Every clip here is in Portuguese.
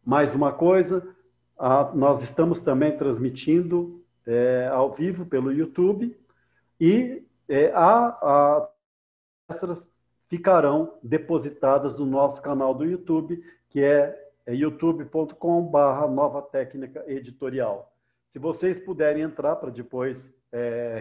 mais uma coisa, nós estamos também transmitindo ao vivo pelo YouTube e as palestras ficarão depositadas no nosso canal do YouTube, que é youtube.com/Nova Técnica Editorial. Se vocês puderem entrar para depois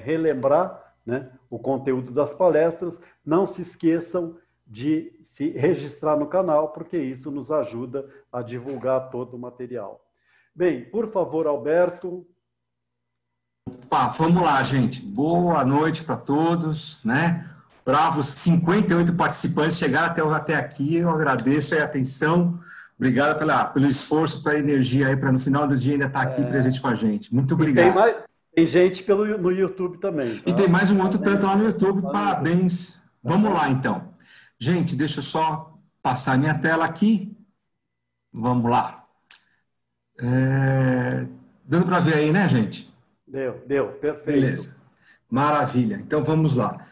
relembrar, né, o conteúdo das palestras, não se esqueçam de se registrar no canal, porque isso nos ajuda a divulgar todo o material. Bem, por favor, Alberto. Vamos lá, gente. Boa noite para todos, né? Bravos 58 participantes chegaram até aqui. Eu agradeço a atenção. Obrigado pelo esforço, pela energia aí, para no final do dia ainda estar aqui presente com a gente. Muito obrigado. Tem gente no YouTube também. Tá? E tem mais um outro tanto lá no YouTube. Parabéns. Vamos lá, então. Gente, deixa eu só passar a minha tela aqui. Vamos lá. Dando para ver aí, né, gente? Deu. Perfeito. Beleza. Maravilha. Então, vamos lá.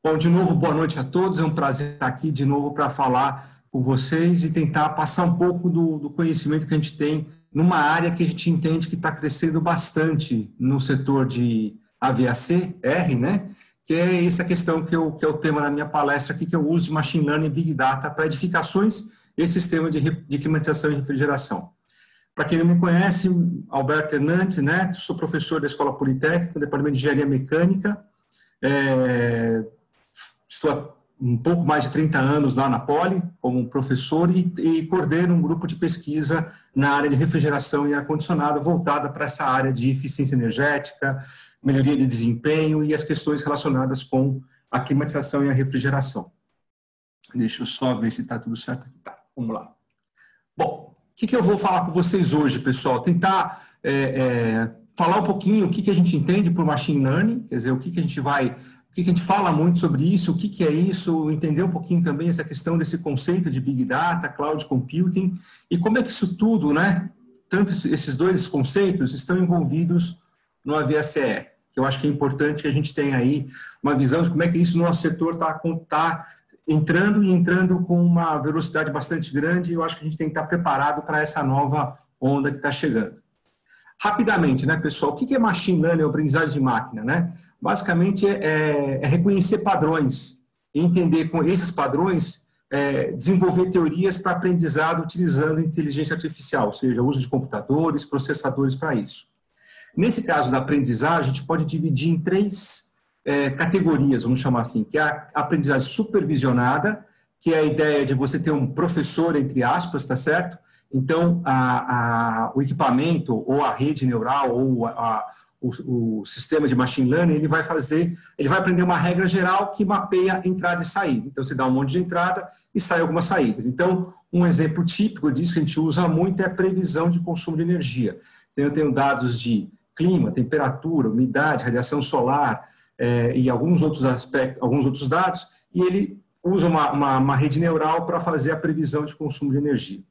Bom, de novo, boa noite a todos. É um prazer estar aqui de novo para falar com vocês e tentar passar um pouco do conhecimento que a gente tem numa área que a gente entende que está crescendo bastante no setor de AVAC, R, né? Que é essa questão que é o tema da minha palestra aqui, que é o uso de Machine Learning e Big Data para edificações e sistema de climatização e refrigeração. Para quem não me conhece, Alberto Hernandes, né? Sou professor da Escola Politécnica, do Departamento de Engenharia Mecânica. Estou há um pouco mais de 30 anos lá na Poli, como professor, e coordeno um grupo de pesquisa na área de refrigeração e ar-condicionado, voltada para essa área de eficiência energética, melhoria de desempenho e as questões relacionadas com a climatização e a refrigeração. Deixa eu só ver se está tudo certo aqui. Tá, vamos lá. Bom, o que eu vou falar com vocês hoje, pessoal? Tentar falar um pouquinho o que a gente entende por Machine Learning, quer dizer, o que a gente fala muito sobre isso, o que é isso, entender um pouquinho também essa questão desse conceito de Big Data, Cloud Computing, e como é que isso tudo, né, tanto esses dois conceitos estão envolvidos no AVACR, que eu acho que é importante que a gente tenha aí uma visão de como é que isso no nosso setor está entrando com uma velocidade bastante grande, e eu acho que a gente tem que estar preparado para essa nova onda que está chegando. Rapidamente, né, pessoal, o que é Machine Learning, ou aprendizagem de máquina, né? Basicamente é reconhecer padrões, entender com esses padrões, desenvolver teorias para aprendizado utilizando inteligência artificial, ou seja, uso de computadores, processadores para isso. Nesse caso da aprendizagem, a gente pode dividir em três categorias, vamos chamar assim, que é a aprendizagem supervisionada, que é a ideia de você ter um professor, entre aspas, tá certo? Então, o equipamento, ou a rede neural, ou o sistema de machine learning, ele vai aprender uma regra geral que mapeia entrada e saída. Então, você dá um monte de entrada e sai algumas saídas. Então, um exemplo típico disso que a gente usa muito é a previsão de consumo de energia. Eu tenho dados de clima, temperatura, umidade, radiação solar e alguns outros aspectos, alguns outros dados, e ele usa uma rede neural para fazer a previsão de consumo de energia.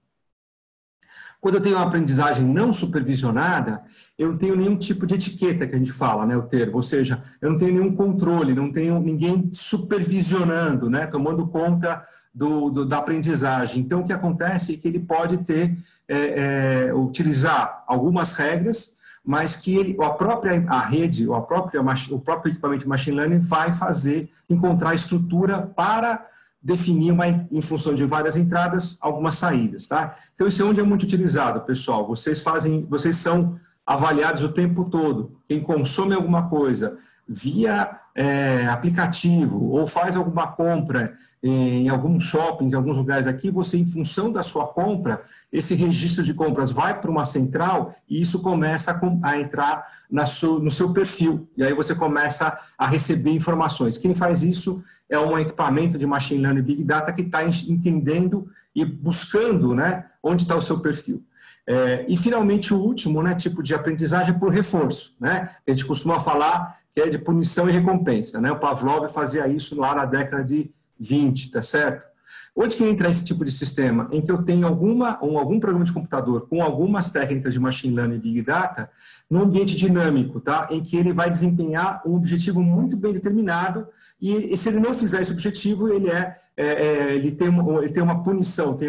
Quando eu tenho uma aprendizagem não supervisionada, eu não tenho nenhum tipo de etiqueta que a gente fala, né, o termo, ou seja, eu não tenho nenhum controle, não tenho ninguém supervisionando, né, tomando conta da aprendizagem. Então, o que acontece é que ele pode utilizar algumas regras, mas que a própria rede, o próprio equipamento de machine learning vai encontrar estrutura para definir, em função de várias entradas, algumas saídas, tá? Então, isso é onde é muito utilizado, pessoal. Vocês são avaliados o tempo todo. Quem consome alguma coisa via aplicativo ou faz alguma compra em alguns shoppings, em alguns lugares aqui, você, em função da sua compra, esse registro de compras vai para uma central e isso começa a entrar no seu perfil. E aí você começa a receber informações. Quem faz isso é um equipamento de Machine Learning Big Data que está entendendo e buscando, né, onde está o seu perfil. E, finalmente, o último, né, tipo de aprendizagem é por reforço. Né? A gente costuma falar que é de punição e recompensa. Né? O Pavlov fazia isso lá na década de 20, tá certo? Onde que entra esse tipo de sistema? Em que eu tenho algum programa de computador com algumas técnicas de Machine Learning e Big Data num ambiente dinâmico, tá? Em que ele vai desempenhar um objetivo muito bem determinado e se ele não fizer esse objetivo, ele tem uma punição, tem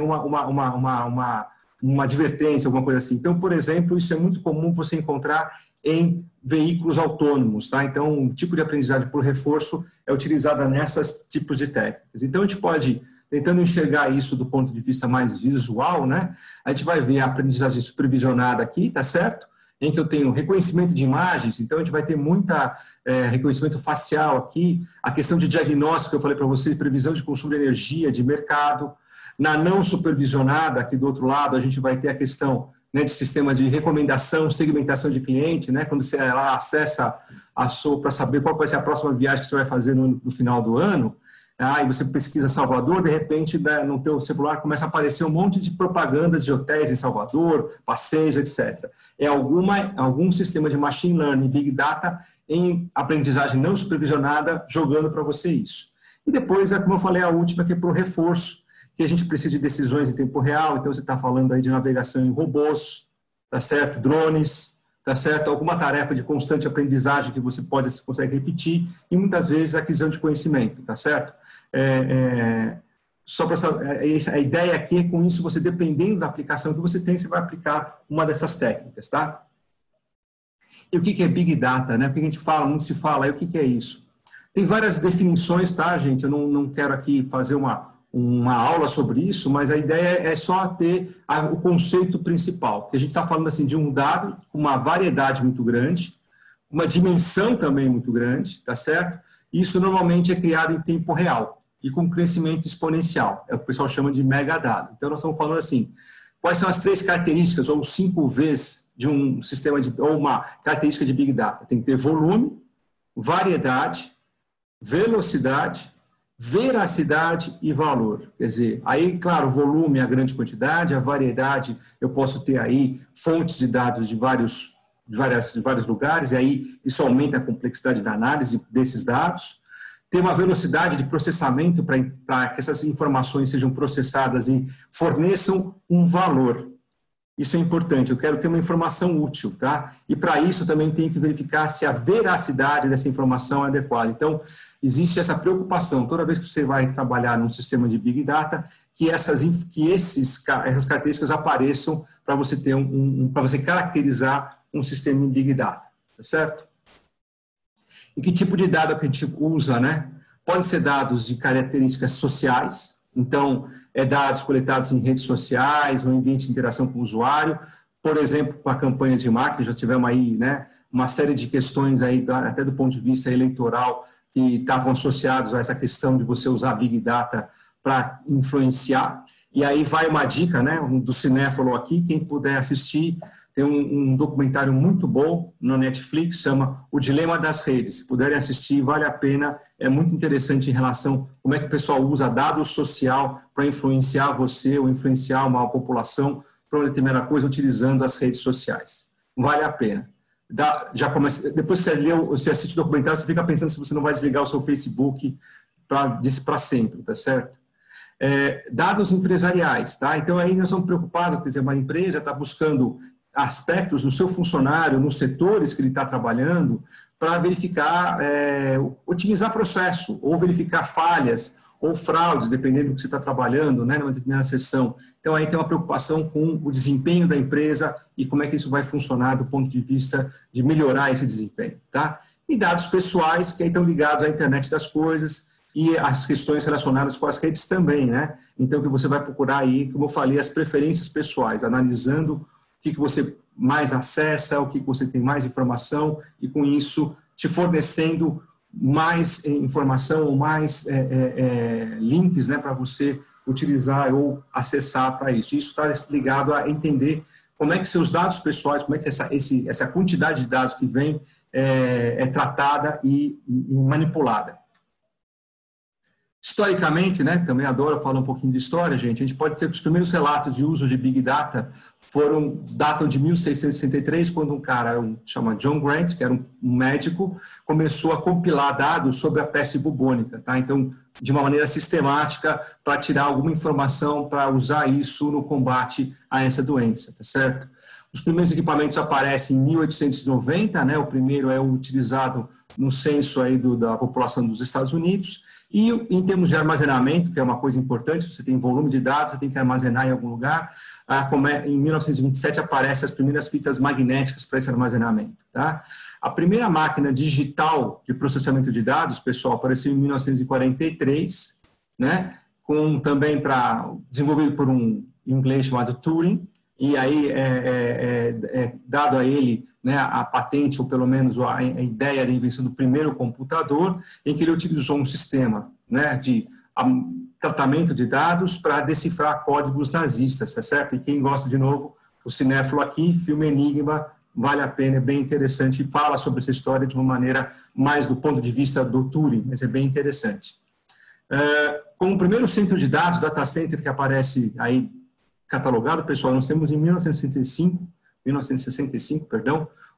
uma advertência, alguma coisa assim. Então, por exemplo, isso é muito comum você encontrar em veículos autônomos, tá? Então, o tipo de aprendizagem por reforço é utilizada nessas tipos de técnicas. Então, a gente pode, tentando enxergar isso do ponto de vista mais visual, né? A gente vai ver a aprendizagem supervisionada aqui, tá certo? Em que eu tenho reconhecimento de imagens, então a gente vai ter muita reconhecimento facial aqui, a questão de diagnóstico que eu falei para vocês, previsão de consumo de energia, de mercado. Na não supervisionada, aqui do outro lado, a gente vai ter a questão, né, de sistema de recomendação, segmentação de cliente, né, quando você lá acessa a sua para saber qual vai ser a próxima viagem que você vai fazer no final do ano, aí você pesquisa Salvador, de repente no teu celular começa a aparecer um monte de propagandas de hotéis em Salvador, passeios, etc. É algum sistema de machine learning, big data, em aprendizagem não supervisionada, jogando para você isso. E depois, como eu falei, a última, que é para o reforço, que a gente precisa de decisões em tempo real, então você está falando aí de navegação em robôs, tá certo? Drones, tá certo? Alguma tarefa de constante aprendizagem que você consegue repetir e muitas vezes aquisição de conhecimento, tá certo? Só para a ideia aqui é com isso, você dependendo da aplicação que você tem, você vai aplicar uma dessas técnicas, tá? E o que é Big Data, né? O que a gente fala, muito se fala, aí o que é isso? Tem várias definições, tá, gente? Eu não quero aqui fazer uma aula sobre isso, mas a ideia é só ter o conceito principal, porque a gente está falando assim de um dado com uma variedade muito grande, uma dimensão também muito grande, tá certo? Isso normalmente é criado em tempo real e com crescimento exponencial, é o que o pessoal chama de megadado. Então nós estamos falando assim, quais são as 3 características ou 5 Vs de um sistema ou uma característica de Big Data? Tem que ter volume, variedade, velocidade, veracidade e valor. Quer dizer, aí, claro, o volume é a grande quantidade, a variedade, eu posso ter aí fontes de dados de vários lugares, e aí isso aumenta a complexidade da análise desses dados. Tem uma velocidade de processamento para que essas informações sejam processadas e forneçam um valor. Isso é importante, eu quero ter uma informação útil, tá? E para isso também tenho que verificar se a veracidade dessa informação é adequada. Então, existe essa preocupação, toda vez que você vai trabalhar num sistema de Big Data, que essas características apareçam para você ter para você caracterizar um sistema em Big Data, tá certo? E que tipo de dado que a gente usa, né? Podem ser dados de características sociais, então, dados coletados em redes sociais, no ambiente de interação com o usuário, por exemplo, com a campanha de marketing, já tivemos aí, né, uma série de questões aí, até do ponto de vista eleitoral, que estavam associados a essa questão de você usar Big Data para influenciar. E aí vai uma dica, né, do cinéfilo aqui, quem puder assistir, tem um documentário muito bom no Netflix, chama O Dilema das Redes. Se puderem assistir, vale a pena, é muito interessante em relação a como é que o pessoal usa dado social para influenciar você ou influenciar uma população para uma determinada coisa utilizando as redes sociais. Vale a pena. Depois que você assiste o documentário, você fica pensando se você não vai desligar o seu Facebook para sempre, tá certo? Dados empresariais, tá? Então aí nós estamos preocupados, quer dizer, uma empresa está buscando aspectos do seu funcionário, nos setores que ele está trabalhando, para verificar, otimizar processo, ou verificar falhas, ou fraudes, dependendo do que você está trabalhando, né, numa determinada sessão. Então, aí tem uma preocupação com o desempenho da empresa e como é que isso vai funcionar do ponto de vista de melhorar esse desempenho, tá? E dados pessoais, que aí estão ligados à internet das coisas e as questões relacionadas com as redes também, né? Então, que você vai procurar aí, como eu falei, as preferências pessoais, analisando o que você mais acessa, o que você tem mais informação e, com isso, te fornecendo mais informação ou mais links, né, para você utilizar ou acessar para isso. Isso está ligado a entender como é que seus dados pessoais, como é que essa quantidade de dados que vem é tratada e manipulada. Historicamente, né, também adoro falar um pouquinho de história, gente, a gente pode dizer que os primeiros relatos de uso de Big Data datam de 1663, quando um cara, chama John Grant, que era um médico, começou a compilar dados sobre a peste bubônica, tá? Então, de uma maneira sistemática, para tirar alguma informação, para usar isso no combate a essa doença, tá certo? Os primeiros equipamentos aparecem em 1890, né? O primeiro é o utilizado no censo aí da população dos Estados Unidos. E em termos de armazenamento, que é uma coisa importante, se você tem volume de dados, você tem que armazenar em algum lugar. Em 1927 aparecem as primeiras fitas magnéticas para esse armazenamento. Tá? A primeira máquina digital de processamento de dados, pessoal, apareceu em 1943, né? Também desenvolvido por um inglês chamado Turing, e aí é dado a ele, né, a patente, ou pelo menos a ideia da invenção do primeiro computador, em que ele utilizou um sistema, né, de tratamento de dados para decifrar códigos nazistas, tá certo? E quem gosta, de novo, o cinéfilo aqui, filme Enigma, vale a pena, é bem interessante, e fala sobre essa história de uma maneira mais do ponto de vista do Turing, mas é bem interessante. Como o primeiro centro de dados, data center, que aparece aí catalogado, pessoal, nós temos em 1965,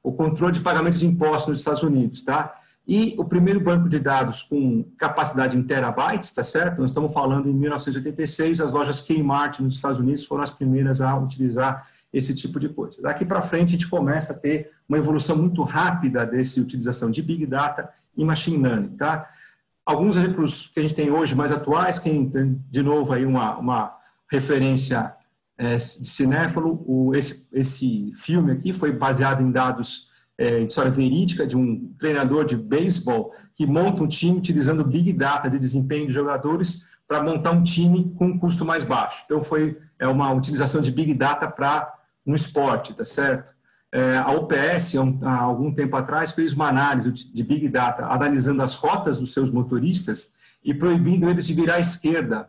o controle de pagamento de impostos nos Estados Unidos, tá? E o primeiro banco de dados com capacidade em terabytes, tá certo? Nós estamos falando em 1986, as lojas Kmart nos Estados Unidos foram as primeiras a utilizar esse tipo de coisa. Daqui para frente, a gente começa a ter uma evolução muito rápida dessa utilização de Big Data e Machine Learning, tá? Alguns exemplos que a gente tem hoje mais atuais, quem tem, de novo, aí uma referência de cinéfalo, esse filme aqui foi baseado em dados de história verídica de um treinador de beisebol que monta um time utilizando Big Data de desempenho de jogadores para montar um time com um custo mais baixo. Então, é uma utilização de Big Data no esporte, tá certo? A UPS, há algum tempo atrás, fez uma análise de Big Data, analisando as rotas dos seus motoristas e proibindo eles de virar à esquerda,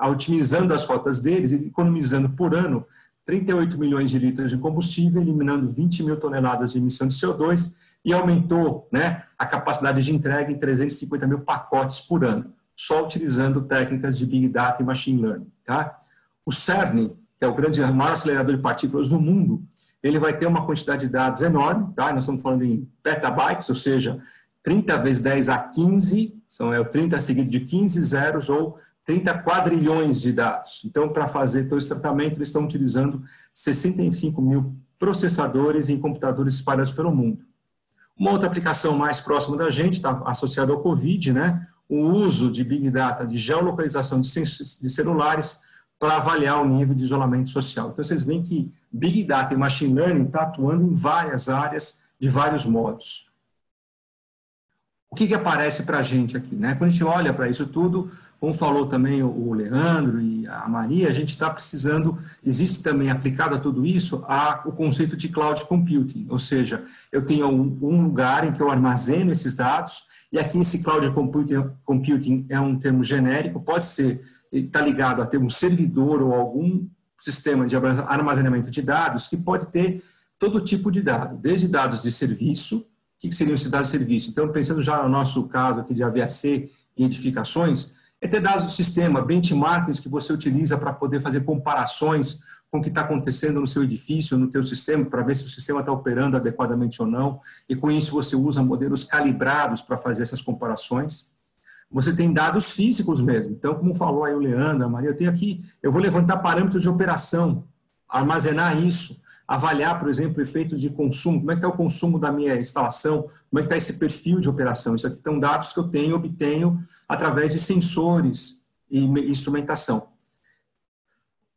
otimizando as rotas deles e economizando por ano 38 milhões de litros de combustível, eliminando 20 mil toneladas de emissão de CO2 e aumentou, né, a capacidade de entrega em 350 mil pacotes por ano, só utilizando técnicas de Big Data e Machine Learning. Tá? O CERN, que é o maior acelerador de partículas do mundo, ele vai ter uma quantidade de dados enorme, tá? Nós estamos falando em petabytes, ou seja, 30 vezes 10 a 15, o 30 seguido de 15 zeros, ou 30 quadrilhões de dados. Então, para fazer todo esse tratamento, eles estão utilizando 65 mil processadores em computadores espalhados pelo mundo. Uma outra aplicação mais próxima da gente, está associada ao Covid, né? O uso de Big Data, de geolocalização de celulares, para avaliar o nível de isolamento social. Então, vocês veem que Big Data e Machine Learning está atuando em várias áreas, de vários modos. O que aparece para a gente aqui, né? Quando a gente olha para isso tudo, como falou também o Leandro e a Maria, a gente está precisando, existe também aplicado a tudo isso, o conceito de Cloud Computing, ou seja, eu tenho um lugar em que eu armazeno esses dados, e aqui esse Cloud Computing é um termo genérico, pode ser, está ligado a ter um servidor ou algum sistema de armazenamento de dados que pode ter todo tipo de dado, desde dados de serviço. O que seriam esses dados de serviço? Então, pensando já no nosso caso aqui de AVAC e edificações, é ter dados do sistema, benchmarks que você utiliza para poder fazer comparações com o que está acontecendo no seu edifício, no teu sistema, para ver se o sistema está operando adequadamente ou não, e com isso você usa modelos calibrados para fazer essas comparações. Você tem dados físicos mesmo. Então, como falou aí o Leandro, a Maria, eu vou levantar parâmetros de operação, armazenar isso, avaliar, por exemplo, efeitos de consumo, como é que está o consumo da minha instalação, como é que está esse perfil de operação. Isso aqui são dados que eu obtenho através de sensores e instrumentação.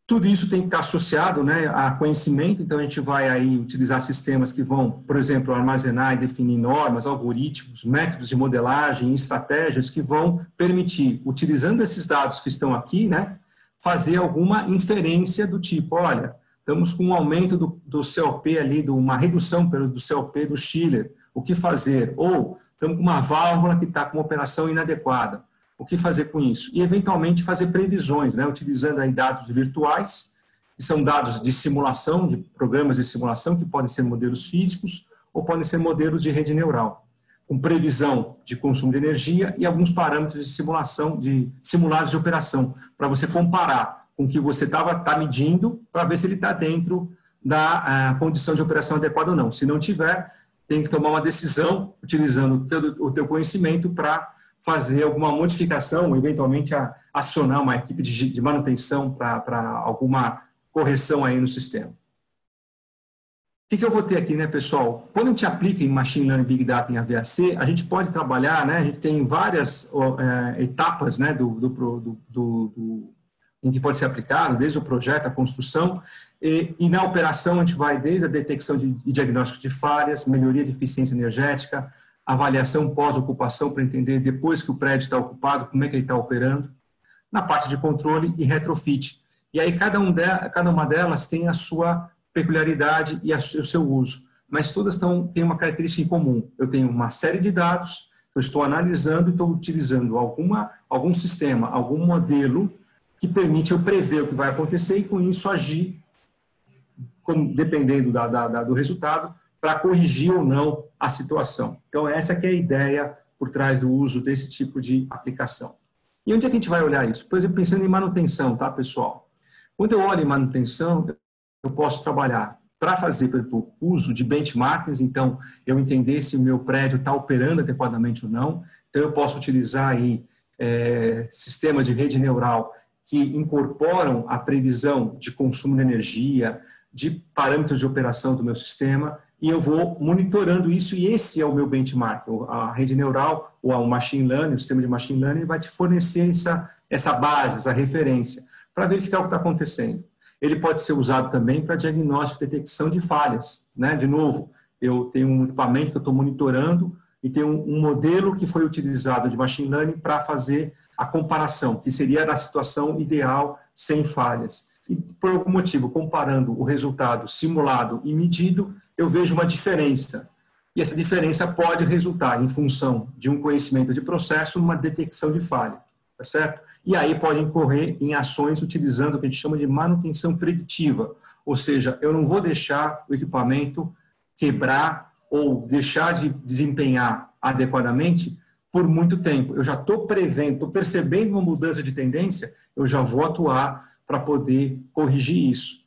Tudo isso tem que estar associado, né, a conhecimento, então a gente vai aí utilizar sistemas que vão, por exemplo, armazenar e definir normas, algoritmos, métodos de modelagem, estratégias que vão permitir, utilizando esses dados que estão aqui, né, fazer alguma inferência do tipo, olha, estamos com um aumento do COP ali, uma redução do COP do chiller, o que fazer? Ou estamos com uma válvula que está com uma operação inadequada, o que fazer com isso? E, eventualmente, fazer previsões, né? Utilizando aí dados virtuais, que são dados de simulação, de programas de simulação, que podem ser modelos físicos ou podem ser modelos de rede neural, com previsão de consumo de energia e alguns parâmetros de simulação, de simulados de operação, para você comparar com o que você está medindo, para ver se ele está dentro da condição de operação adequada ou não. Se não tiver, tem que tomar uma decisão, utilizando o teu conhecimento para fazer alguma modificação, eventualmente acionar uma equipe de manutenção para alguma correção aí no sistema. que eu vou ter aqui, né, pessoal? Quando a gente aplica em Machine Learning Big Data em AVAC, a gente pode trabalhar, né, a gente tem várias etapas, né, em que pode ser aplicado, desde o projeto, a construção, e na operação a gente vai desde a detecção e diagnóstico de falhas, melhoria de eficiência energética, avaliação pós-ocupação para entender depois que o prédio está ocupado, como é que ele está operando, na parte de controle e retrofit. E aí cada uma delas tem a sua peculiaridade e o seu uso, mas todas têm uma característica em comum. Eu tenho uma série de dados, eu estou analisando e estou utilizando algum sistema, algum modelo que permite eu prever o que vai acontecer e com isso agir, dependendo do resultado, para corrigir ou não a situação. Então essa que é a ideia por trás do uso desse tipo de aplicação. E onde é que a gente vai olhar isso? Por exemplo, pensando em manutenção, tá, pessoal? Quando eu olho em manutenção, eu posso trabalhar para fazer, por exemplo, uso de benchmarks, então eu entender se o meu prédio está operando adequadamente ou não. Então eu posso utilizar aí sistemas de rede neural que incorporam a previsão de consumo de energia, de parâmetros de operação do meu sistema, e eu vou monitorando isso, e esse é o meu benchmark. A rede neural, ou o machine learning, o sistema de machine learning, vai te fornecer essa base, essa referência, para verificar o que está acontecendo. Ele pode ser usado também para diagnóstico e detecção de falhas, né? De novo, eu tenho um equipamento que eu estou monitorando e tem um modelo que foi utilizado de machine learning para fazer a comparação, que seria na situação ideal, sem falhas. E, por algum motivo, comparando o resultado simulado e medido, eu vejo uma diferença. E essa diferença pode resultar, em função de um conhecimento de processo, numa detecção de falha, tá certo? E aí pode incorrer em ações utilizando o que a gente chama de manutenção preditiva, ou seja, eu não vou deixar o equipamento quebrar ou deixar de desempenhar adequadamente por muito tempo. Eu já estou prevendo, estou percebendo uma mudança de tendência, eu já vou atuar para poder corrigir isso.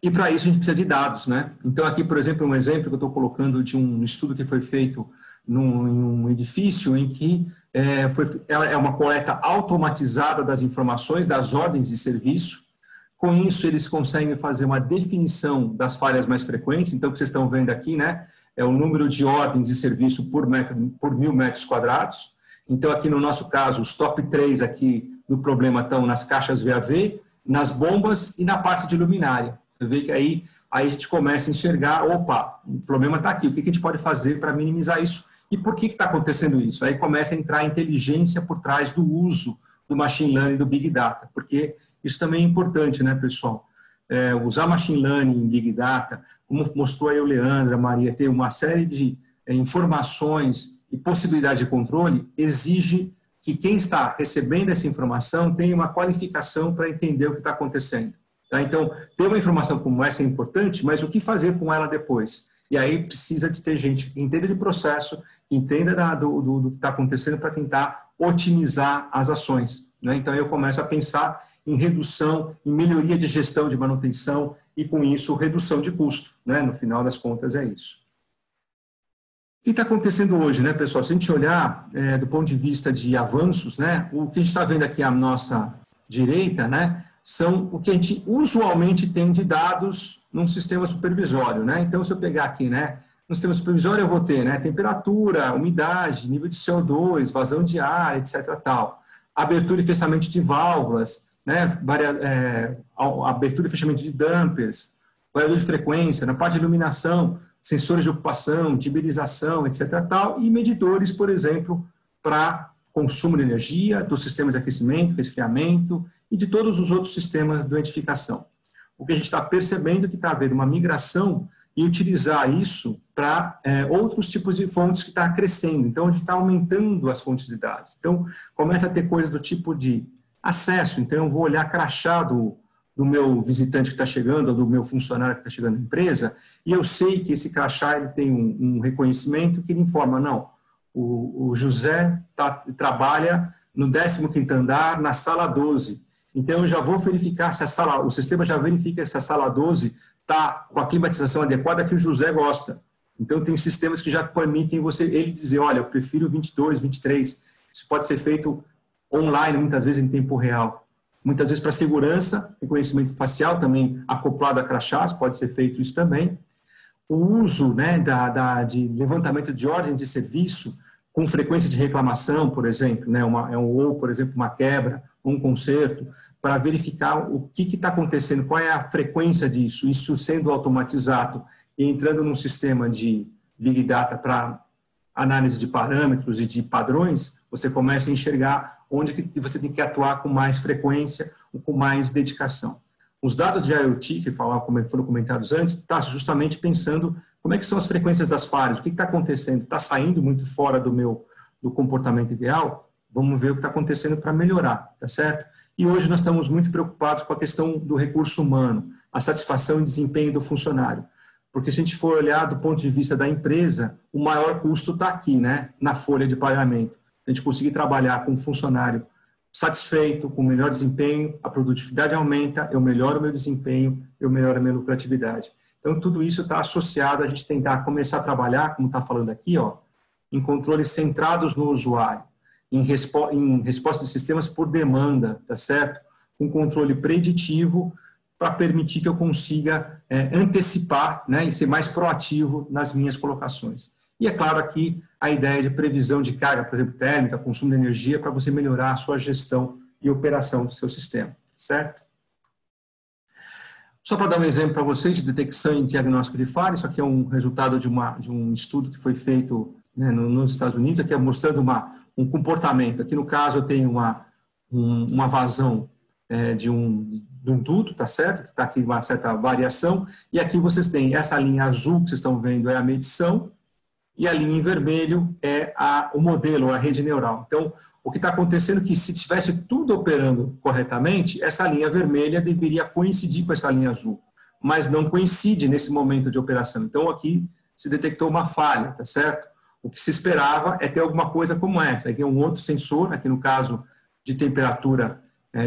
E para isso a gente precisa de dados, né? Então aqui, por exemplo, um exemplo que eu estou colocando de um estudo que foi feito em um edifício em que é uma coleta automatizada das informações, das ordens de serviço. Com isso, eles conseguem fazer uma definição das falhas mais frequentes. Então, o que vocês estão vendo aqui, né, é o número de ordens de serviço por 1.000 metros quadrados. Então, aqui no nosso caso, os top 3 aqui do problema estão nas caixas VAV, nas bombas e na parte de luminária. Você vê que aí a gente começa a enxergar, opa, o problema está aqui, o que a gente pode fazer para minimizar isso e por que está acontecendo isso? Aí começa a entrar a inteligência por trás do uso do machine learning, do big data, porque isso também é importante, né, pessoal? Usar machine learning em big data, como mostrou aí o Leandro, a Maria, ter uma série de informações e possibilidades de controle, exige que quem está recebendo essa informação tenha uma qualificação para entender o que está acontecendo. Tá? Então, ter uma informação como essa é importante, mas o que fazer com ela depois? E aí precisa de ter gente que entenda de processo, que entenda do que está acontecendo para tentar otimizar as ações. Né? Então, eu começo a pensar em redução, em melhoria de gestão de manutenção e, com isso, redução de custo. Né? No final das contas, é isso. O que está acontecendo hoje, né, pessoal? Se a gente olhar do ponto de vista de avanços, né, o que a gente está vendo aqui à nossa direita, né, são o que a gente usualmente tem de dados num sistema supervisório, né? Então, se eu pegar aqui, né, no sistema supervisório eu vou ter, né, temperatura, umidade, nível de CO2, vazão de ar, etc. tal. Abertura e fechamento de válvulas, né, abertura e fechamento de dampers, variador de frequência, na parte de iluminação, sensores de ocupação, tiberização, etc. tal, e medidores, por exemplo, para consumo de energia, do sistema de aquecimento, resfriamento e de todos os outros sistemas de identificação. O que a gente está percebendo é que está havendo uma migração e utilizar isso para outros tipos de fontes que está crescendo. Então, a gente está aumentando as fontes de dados. Então, começa a ter coisas do tipo de acesso. Então, eu vou olhar crachá do meu visitante que está chegando, ou do meu funcionário que está chegando na empresa, e eu sei que esse crachá ele tem um reconhecimento que ele informa, não, o José trabalha no 15º andar, na sala 12. Então, eu já vou verificar se o sistema já verifica se a sala 12 está com a climatização adequada que o José gosta. Então, tem sistemas que já permitem ele dizer, olha, eu prefiro 22, 23. Isso pode ser feito online, muitas vezes em tempo real. Muitas vezes para segurança, reconhecimento facial também acoplado a crachás, pode ser feito isso também. O uso, né, de levantamento de ordem de serviço com frequência de reclamação, por exemplo, né, ou, por exemplo, uma quebra, um conserto, para verificar o que está acontecendo, qual é a frequência disso, isso sendo automatizado e entrando num sistema de Big Data para análise de parâmetros e de padrões, você começa a enxergar onde que você tem que atuar com mais frequência ou com mais dedicação. Os dados de IoT, que foram comentados antes, está justamente pensando como é que são as frequências das falhas, o que está acontecendo, está saindo muito fora do comportamento ideal, vamos ver o que está acontecendo para melhorar, tá certo? E hoje nós estamos muito preocupados com a questão do recurso humano, a satisfação e desempenho do funcionário. Porque se a gente for olhar do ponto de vista da empresa, o maior custo está aqui, né, na folha de pagamento. A gente conseguir trabalhar com um funcionário satisfeito, com melhor desempenho, a produtividade aumenta, eu melhoro o meu desempenho, eu melhoro a minha lucratividade. Então, tudo isso está associado a gente tentar começar a trabalhar, como está falando aqui, ó, em controles centrados no usuário, em resposta de sistemas por demanda, tá certo? Um controle preditivo para permitir que eu consiga antecipar, né, e ser mais proativo nas minhas colocações. E é claro aqui a ideia de previsão de carga, por exemplo, térmica, consumo de energia, para você melhorar a sua gestão e operação do seu sistema, certo? Só para dar um exemplo para vocês de detecção e diagnóstico de falha, isso aqui é um resultado de um estudo que foi feito, né, nos Estados Unidos, aqui é mostrando um comportamento. Aqui no caso eu tenho uma vazão de um duto, tá certo? Que está aqui uma certa variação, e aqui vocês têm essa linha azul que vocês estão vendo é a medição, e a linha em vermelho é o modelo, a rede neural. Então, o que está acontecendo é que se tivesse tudo operando corretamente, essa linha vermelha deveria coincidir com essa linha azul, mas não coincide nesse momento de operação. Então, aqui se detectou uma falha, tá certo? O que se esperava é ter alguma coisa como essa. Aqui é um outro sensor, aqui no caso de temperatura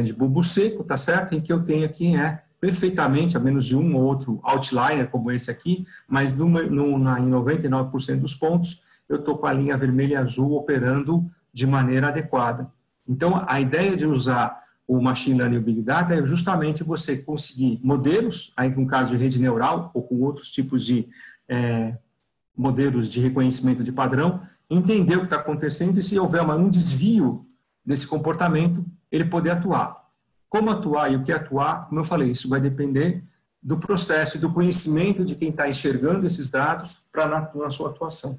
de bulbo seco, tá certo? Em que eu tenho aqui perfeitamente, a menos de um ou outro outliner, como esse aqui, mas em 99% dos pontos, eu estou com a linha vermelha e azul operando de maneira adequada. Então, a ideia de usar o Machine Learning e o Big Data é justamente você conseguir modelos, aí com caso de rede neural, ou com outros tipos de modelos de reconhecimento de padrão, entender o que está acontecendo e se houver um desvio desse comportamento, ele poder atuar. Como atuar e o que atuar, como eu falei, isso vai depender do processo e do conhecimento de quem está enxergando esses dados na sua atuação.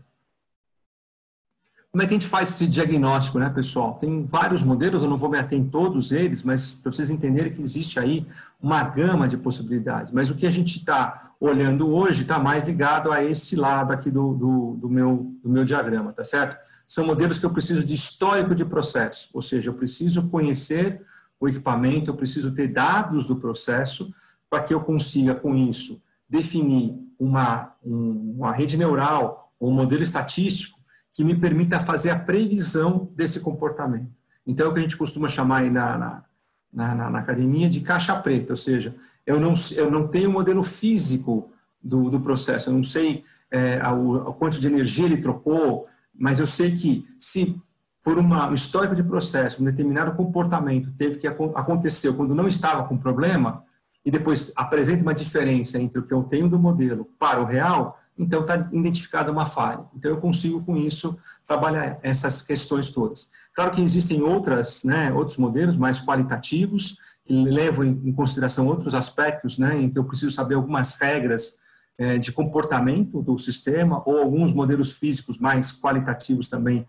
Como é que a gente faz esse diagnóstico, né, pessoal? Tem vários modelos, eu não vou me ater em todos eles, mas para vocês entenderem que existe aí uma gama de possibilidades. Mas o que a gente está olhando hoje está mais ligado a esse lado aqui do meu diagrama, tá certo? São modelos que eu preciso de histórico de processo, ou seja, eu preciso conhecer o equipamento, eu preciso ter dados do processo para que eu consiga, com isso, definir uma rede neural ou um modelo estatístico que me permita fazer a previsão desse comportamento. Então, é o que a gente costuma chamar aí na academia de caixa preta, ou seja, eu não tenho um modelo físico do processo, eu não sei o quanto de energia ele trocou, mas eu sei que se por um histórico de processo, um determinado comportamento teve que acontecer quando não estava com problema, e depois apresenta uma diferença entre o que eu tenho do modelo para o real, então está identificada uma falha. Então eu consigo com isso trabalhar essas questões todas. Claro que existem outros modelos mais qualitativos, que levam em consideração outros aspectos, né, em que eu preciso saber algumas regras de comportamento do sistema, ou alguns modelos físicos mais qualitativos também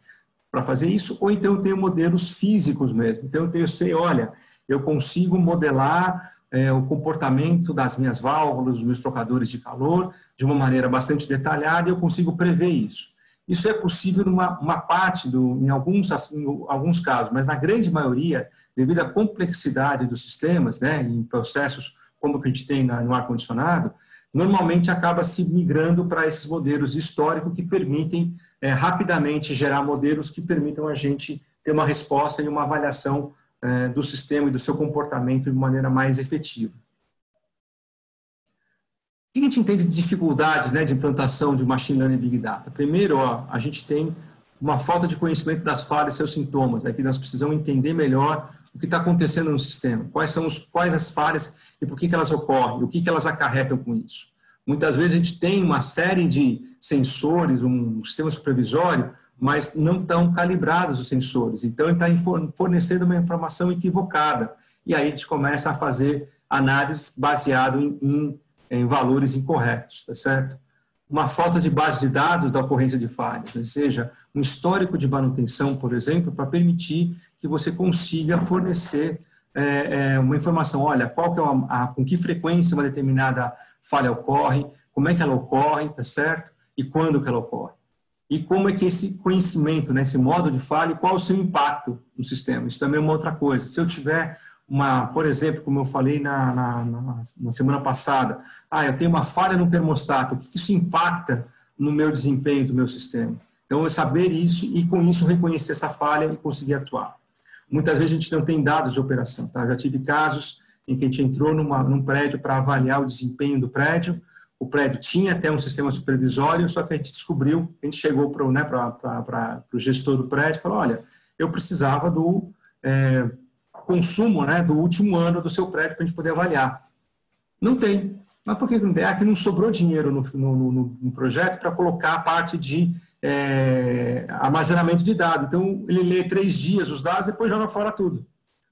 para fazer isso, ou então eu tenho modelos físicos mesmo. Então eu sei, olha, eu consigo modelar o comportamento das minhas válvulas, dos meus trocadores de calor, de uma maneira bastante detalhada, e eu consigo prever isso. Isso é possível numa parte, em alguns casos, mas na grande maioria, devido à complexidade dos sistemas, né, em processos como o que a gente tem no ar-condicionado, normalmente acaba se migrando para esses modelos históricos que permitem rapidamente gerar modelos que permitam a gente ter uma resposta e uma avaliação do sistema e do seu comportamento de maneira mais efetiva. O que a gente entende de dificuldades, né, de implantação de Machine Learning e Big Data? Primeiro, a gente tem uma falta de conhecimento das falhas e seus sintomas. Aqui nós precisamos entender melhor o que está acontecendo no sistema, quais as falhas e por que elas ocorrem, o que elas acarretam com isso. Muitas vezes a gente tem uma série de sensores, um sistema supervisório, mas não estão calibrados os sensores. Então, ele está fornecendo uma informação equivocada. E aí a gente começa a fazer análise baseado em valores incorretos, tá certo? Uma falta de base de dados da ocorrência de falhas, ou seja, um histórico de manutenção, por exemplo, para permitir que você consiga fornecer uma informação, olha, qual que é com que frequência uma determinada falha ocorre, como é que ela ocorre, tá certo? E quando que ela ocorre. E como é que esse conhecimento, né, esse modo de falha, qual é o seu impacto no sistema. Isso também é uma outra coisa. Se eu tiver por exemplo, como eu falei na semana passada, eu tenho uma falha no termostato, o que isso impacta no meu desempenho do meu sistema? Então, é saber isso e, com isso, reconhecer essa falha e conseguir atuar. Muitas vezes a gente não tem dados de operação, tá? Já tive casos em que a gente entrou num prédio para avaliar o desempenho do prédio, o prédio tinha até um sistema supervisório, só que a gente descobriu, a gente chegou para o gestor do prédio e falou, olha, eu precisava do consumo, né, do último ano do seu prédio para a gente poder avaliar. Não tem. Mas por que não tem? Que não sobrou dinheiro no projeto para colocar a parte de armazenamento de dados. Então, ele lê 3 dias os dados e depois joga fora tudo.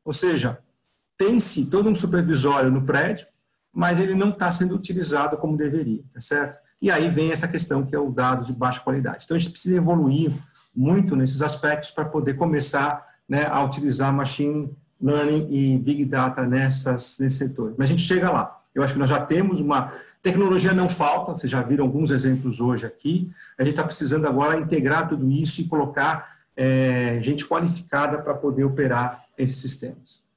Ou seja, tem-se todo um supervisório no prédio, mas ele não está sendo utilizado como deveria, tá certo? E aí vem essa questão que é o dado de baixa qualidade. Então, a gente precisa evoluir muito nesses aspectos para poder começar, né, a utilizar machine learning e big data nesse setor. Mas a gente chega lá. Eu acho que nós já temos uma... Tecnologia não falta, vocês já viram alguns exemplos hoje aqui. A gente está precisando agora integrar tudo isso e colocar gente qualificada para poder operar esses sistemas.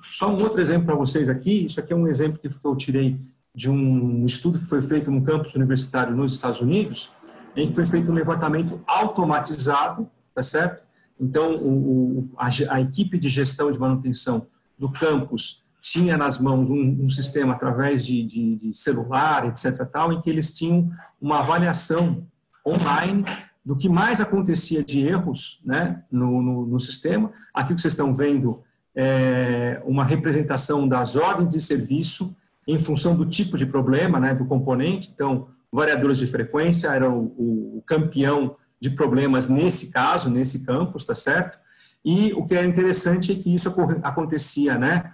Só um outro exemplo para vocês aqui. Isso aqui é um exemplo que eu tirei de um estudo que foi feito num campus universitário nos Estados Unidos, em que foi feito um levantamento automatizado, tá certo? Então, a equipe de gestão de manutenção do campus tinha nas mãos um sistema através de celular, etc., tal, em que eles tinham uma avaliação online do que mais acontecia de erros, né, no sistema. Aqui o que vocês estão vendo é uma representação das ordens de serviço em função do tipo de problema, né, do componente. Então, variadores de frequência era o campeão de problemas nesse caso, nesse campus, tá certo? E o que é interessante é que isso acontecia, né?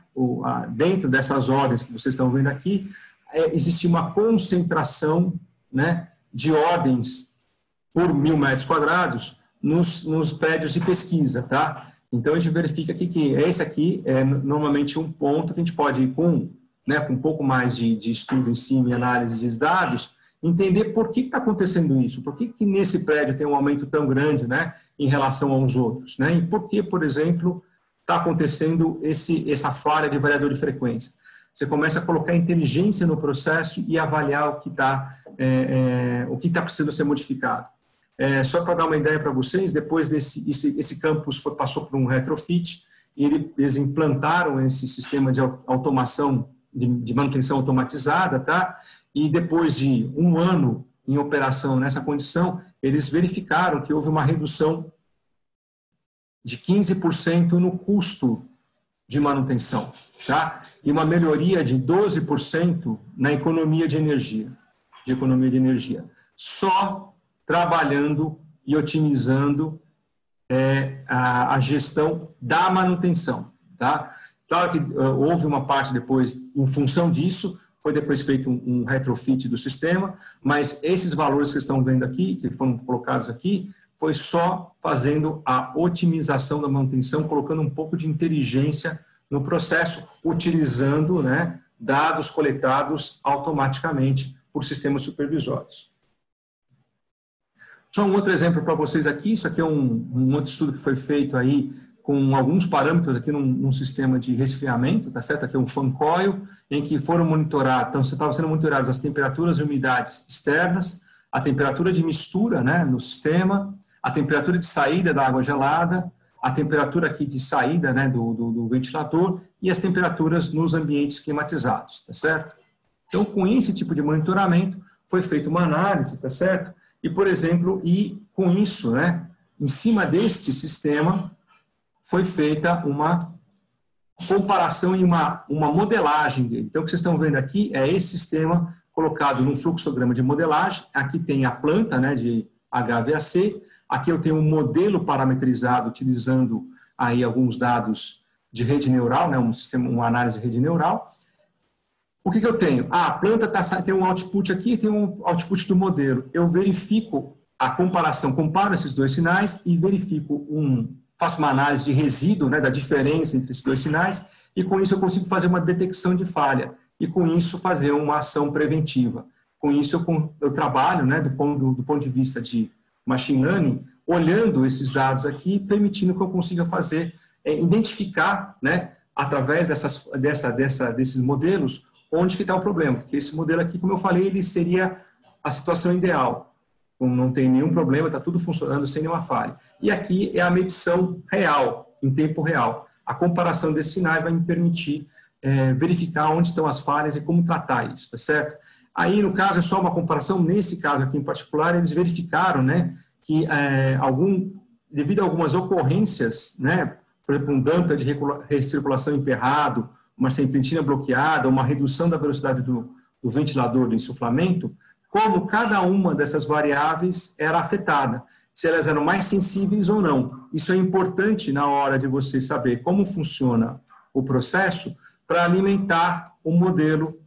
Dentro dessas ordens que vocês estão vendo aqui, existia uma concentração, né, de ordens por 1.000 metros quadrados nos prédios de pesquisa, tá? Então, a gente verifica aqui que esse aqui é normalmente um ponto que a gente pode ir com um pouco mais de estudo em cima e análise de dados, entender por que está acontecendo isso, por que nesse prédio tem um aumento tão grande, né, em relação aos outros, né, e por que, por exemplo, está acontecendo essa falha de variador de frequência. Você começa a colocar inteligência no processo e avaliar o que está precisando ser modificado. Só para dar uma ideia para vocês, depois esse campus passou por um retrofit, e eles implantaram esse sistema de automação, de manutenção automatizada, tá? E depois de 1 ano em operação nessa condição, eles verificaram que houve uma redução de 15% no custo de manutenção, tá? E uma melhoria de 12% na economia de energia. Só trabalhando e otimizando a gestão da manutenção, tá? Claro que houve uma parte depois, em função disso, foi depois feito um retrofit do sistema, mas esses valores que vocês estão vendo aqui, que foram colocados aqui, foi só fazendo a otimização da manutenção, colocando um pouco de inteligência no processo, utilizando, né, dados coletados automaticamente por sistemas supervisórios. Só um outro exemplo para vocês aqui, isso aqui é um outro estudo que foi feito aí com alguns parâmetros aqui num sistema de resfriamento, tá certo? Aqui é um fan coil, em que foram monitorados, então estavam sendo monitoradas as temperaturas e umidades externas, a temperatura de mistura, né, no sistema, a temperatura de saída da água gelada, a temperatura aqui de saída, né, do ventilador e as temperaturas nos ambientes climatizados, tá certo? Então, com esse tipo de monitoramento, foi feita uma análise, tá certo? E, por exemplo, com isso, né, em cima deste sistema, foi feita uma comparação e uma modelagem dele. Então, o que vocês estão vendo aqui é esse sistema colocado num fluxograma de modelagem. Aqui tem a planta, né, de HVAC. Aqui eu tenho um modelo parametrizado utilizando aí alguns dados de rede neural, né, uma análise de rede neural. O que eu tenho? A planta tem um output aqui, tem um output do modelo. Eu verifico a comparação, comparo esses dois sinais e verifico faço uma análise de resíduo, né, da diferença entre esses dois sinais, e com isso eu consigo fazer uma detecção de falha, e com isso fazer uma ação preventiva. Com isso eu trabalho, né, do ponto de vista de machine learning, olhando esses dados aqui, permitindo que eu consiga fazer, identificar, né, através desses modelos, onde que está o problema. Porque esse modelo aqui, como eu falei, ele seria a situação ideal. Não tem nenhum problema, está tudo funcionando sem nenhuma falha. E aqui é a medição real, em tempo real. A comparação desses sinais vai me permitir verificar onde estão as falhas e como tratar isso, tá certo? Aí, no caso, é só uma comparação. Nesse caso aqui em particular, eles verificaram, né, que devido a algumas ocorrências, né, por exemplo, um damper de recirculação emperrado, uma serpentina bloqueada, uma redução da velocidade do ventilador do insuflamento, como cada uma dessas variáveis era afetada, se elas eram mais sensíveis ou não. Isso é importante na hora de você saber como funciona o processo para alimentar o modelo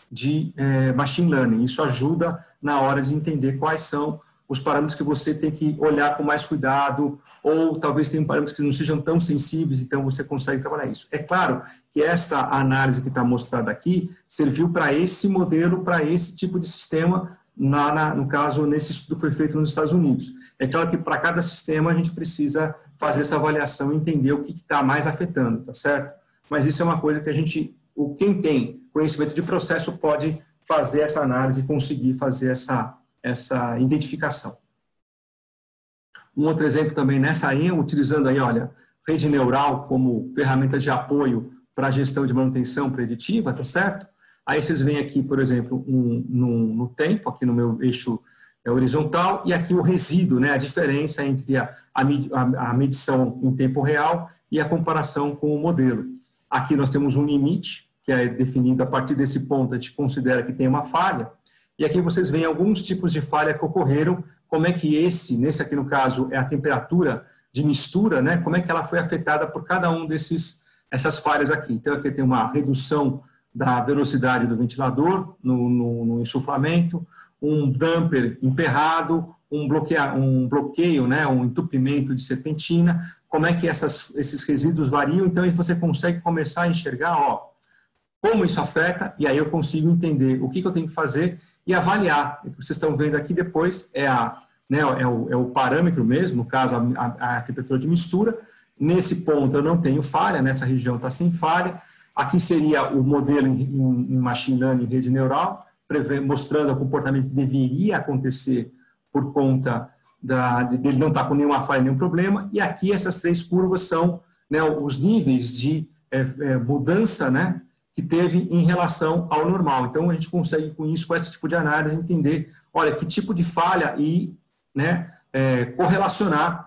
de machine learning. Isso ajuda na hora de entender quais são os parâmetros que você tem que olhar com mais cuidado, ou talvez tenham parâmetros que não sejam tão sensíveis, então você consegue trabalhar isso. É claro que esta análise que está mostrada aqui serviu para esse modelo, para esse tipo de sistema, no caso, nesse estudo que foi feito nos Estados Unidos. É claro que para cada sistema a gente precisa fazer essa avaliação e entender o que está mais afetando, tá certo? Mas isso é uma coisa que quem tem conhecimento de processo pode fazer essa análise e conseguir fazer essa identificação. Um outro exemplo também nessa linha, utilizando aí, olha, rede neural como ferramenta de apoio para a gestão de manutenção preditiva, tá certo? Aí vocês veem aqui, por exemplo, no tempo, aqui no meu eixo horizontal, e aqui o resíduo, né, a diferença entre a medição em tempo real e a comparação com o modelo. Aqui nós temos um limite, que é definido a partir desse ponto, a gente considera que tem uma falha, e aqui vocês veem alguns tipos de falha que ocorreram, como é que nesse aqui no caso é a temperatura de mistura, né, como é que ela foi afetada por cada um essas falhas aqui. Então aqui tem uma redução da velocidade do ventilador no insuflamento, um damper emperrado, um bloqueio, né, um entupimento de serpentina, como é que esses resíduos variam, então aí você consegue começar a enxergar, ó, como isso afeta, e aí eu consigo entender o que eu tenho que fazer e avaliar. O que vocês estão vendo aqui depois é o parâmetro mesmo, no caso a temperatura de mistura. Nesse ponto eu não tenho falha, nessa região está sem falha. Aqui seria o modelo em machine learning, rede neural, mostrando o comportamento que deveria acontecer por conta dele não estar com nenhuma falha, nenhum problema. E aqui essas três curvas são, né, os níveis de mudança, né, que teve em relação ao normal. Então, a gente consegue, com isso, com esse tipo de análise, entender, olha, que tipo de falha e, né, correlacionar,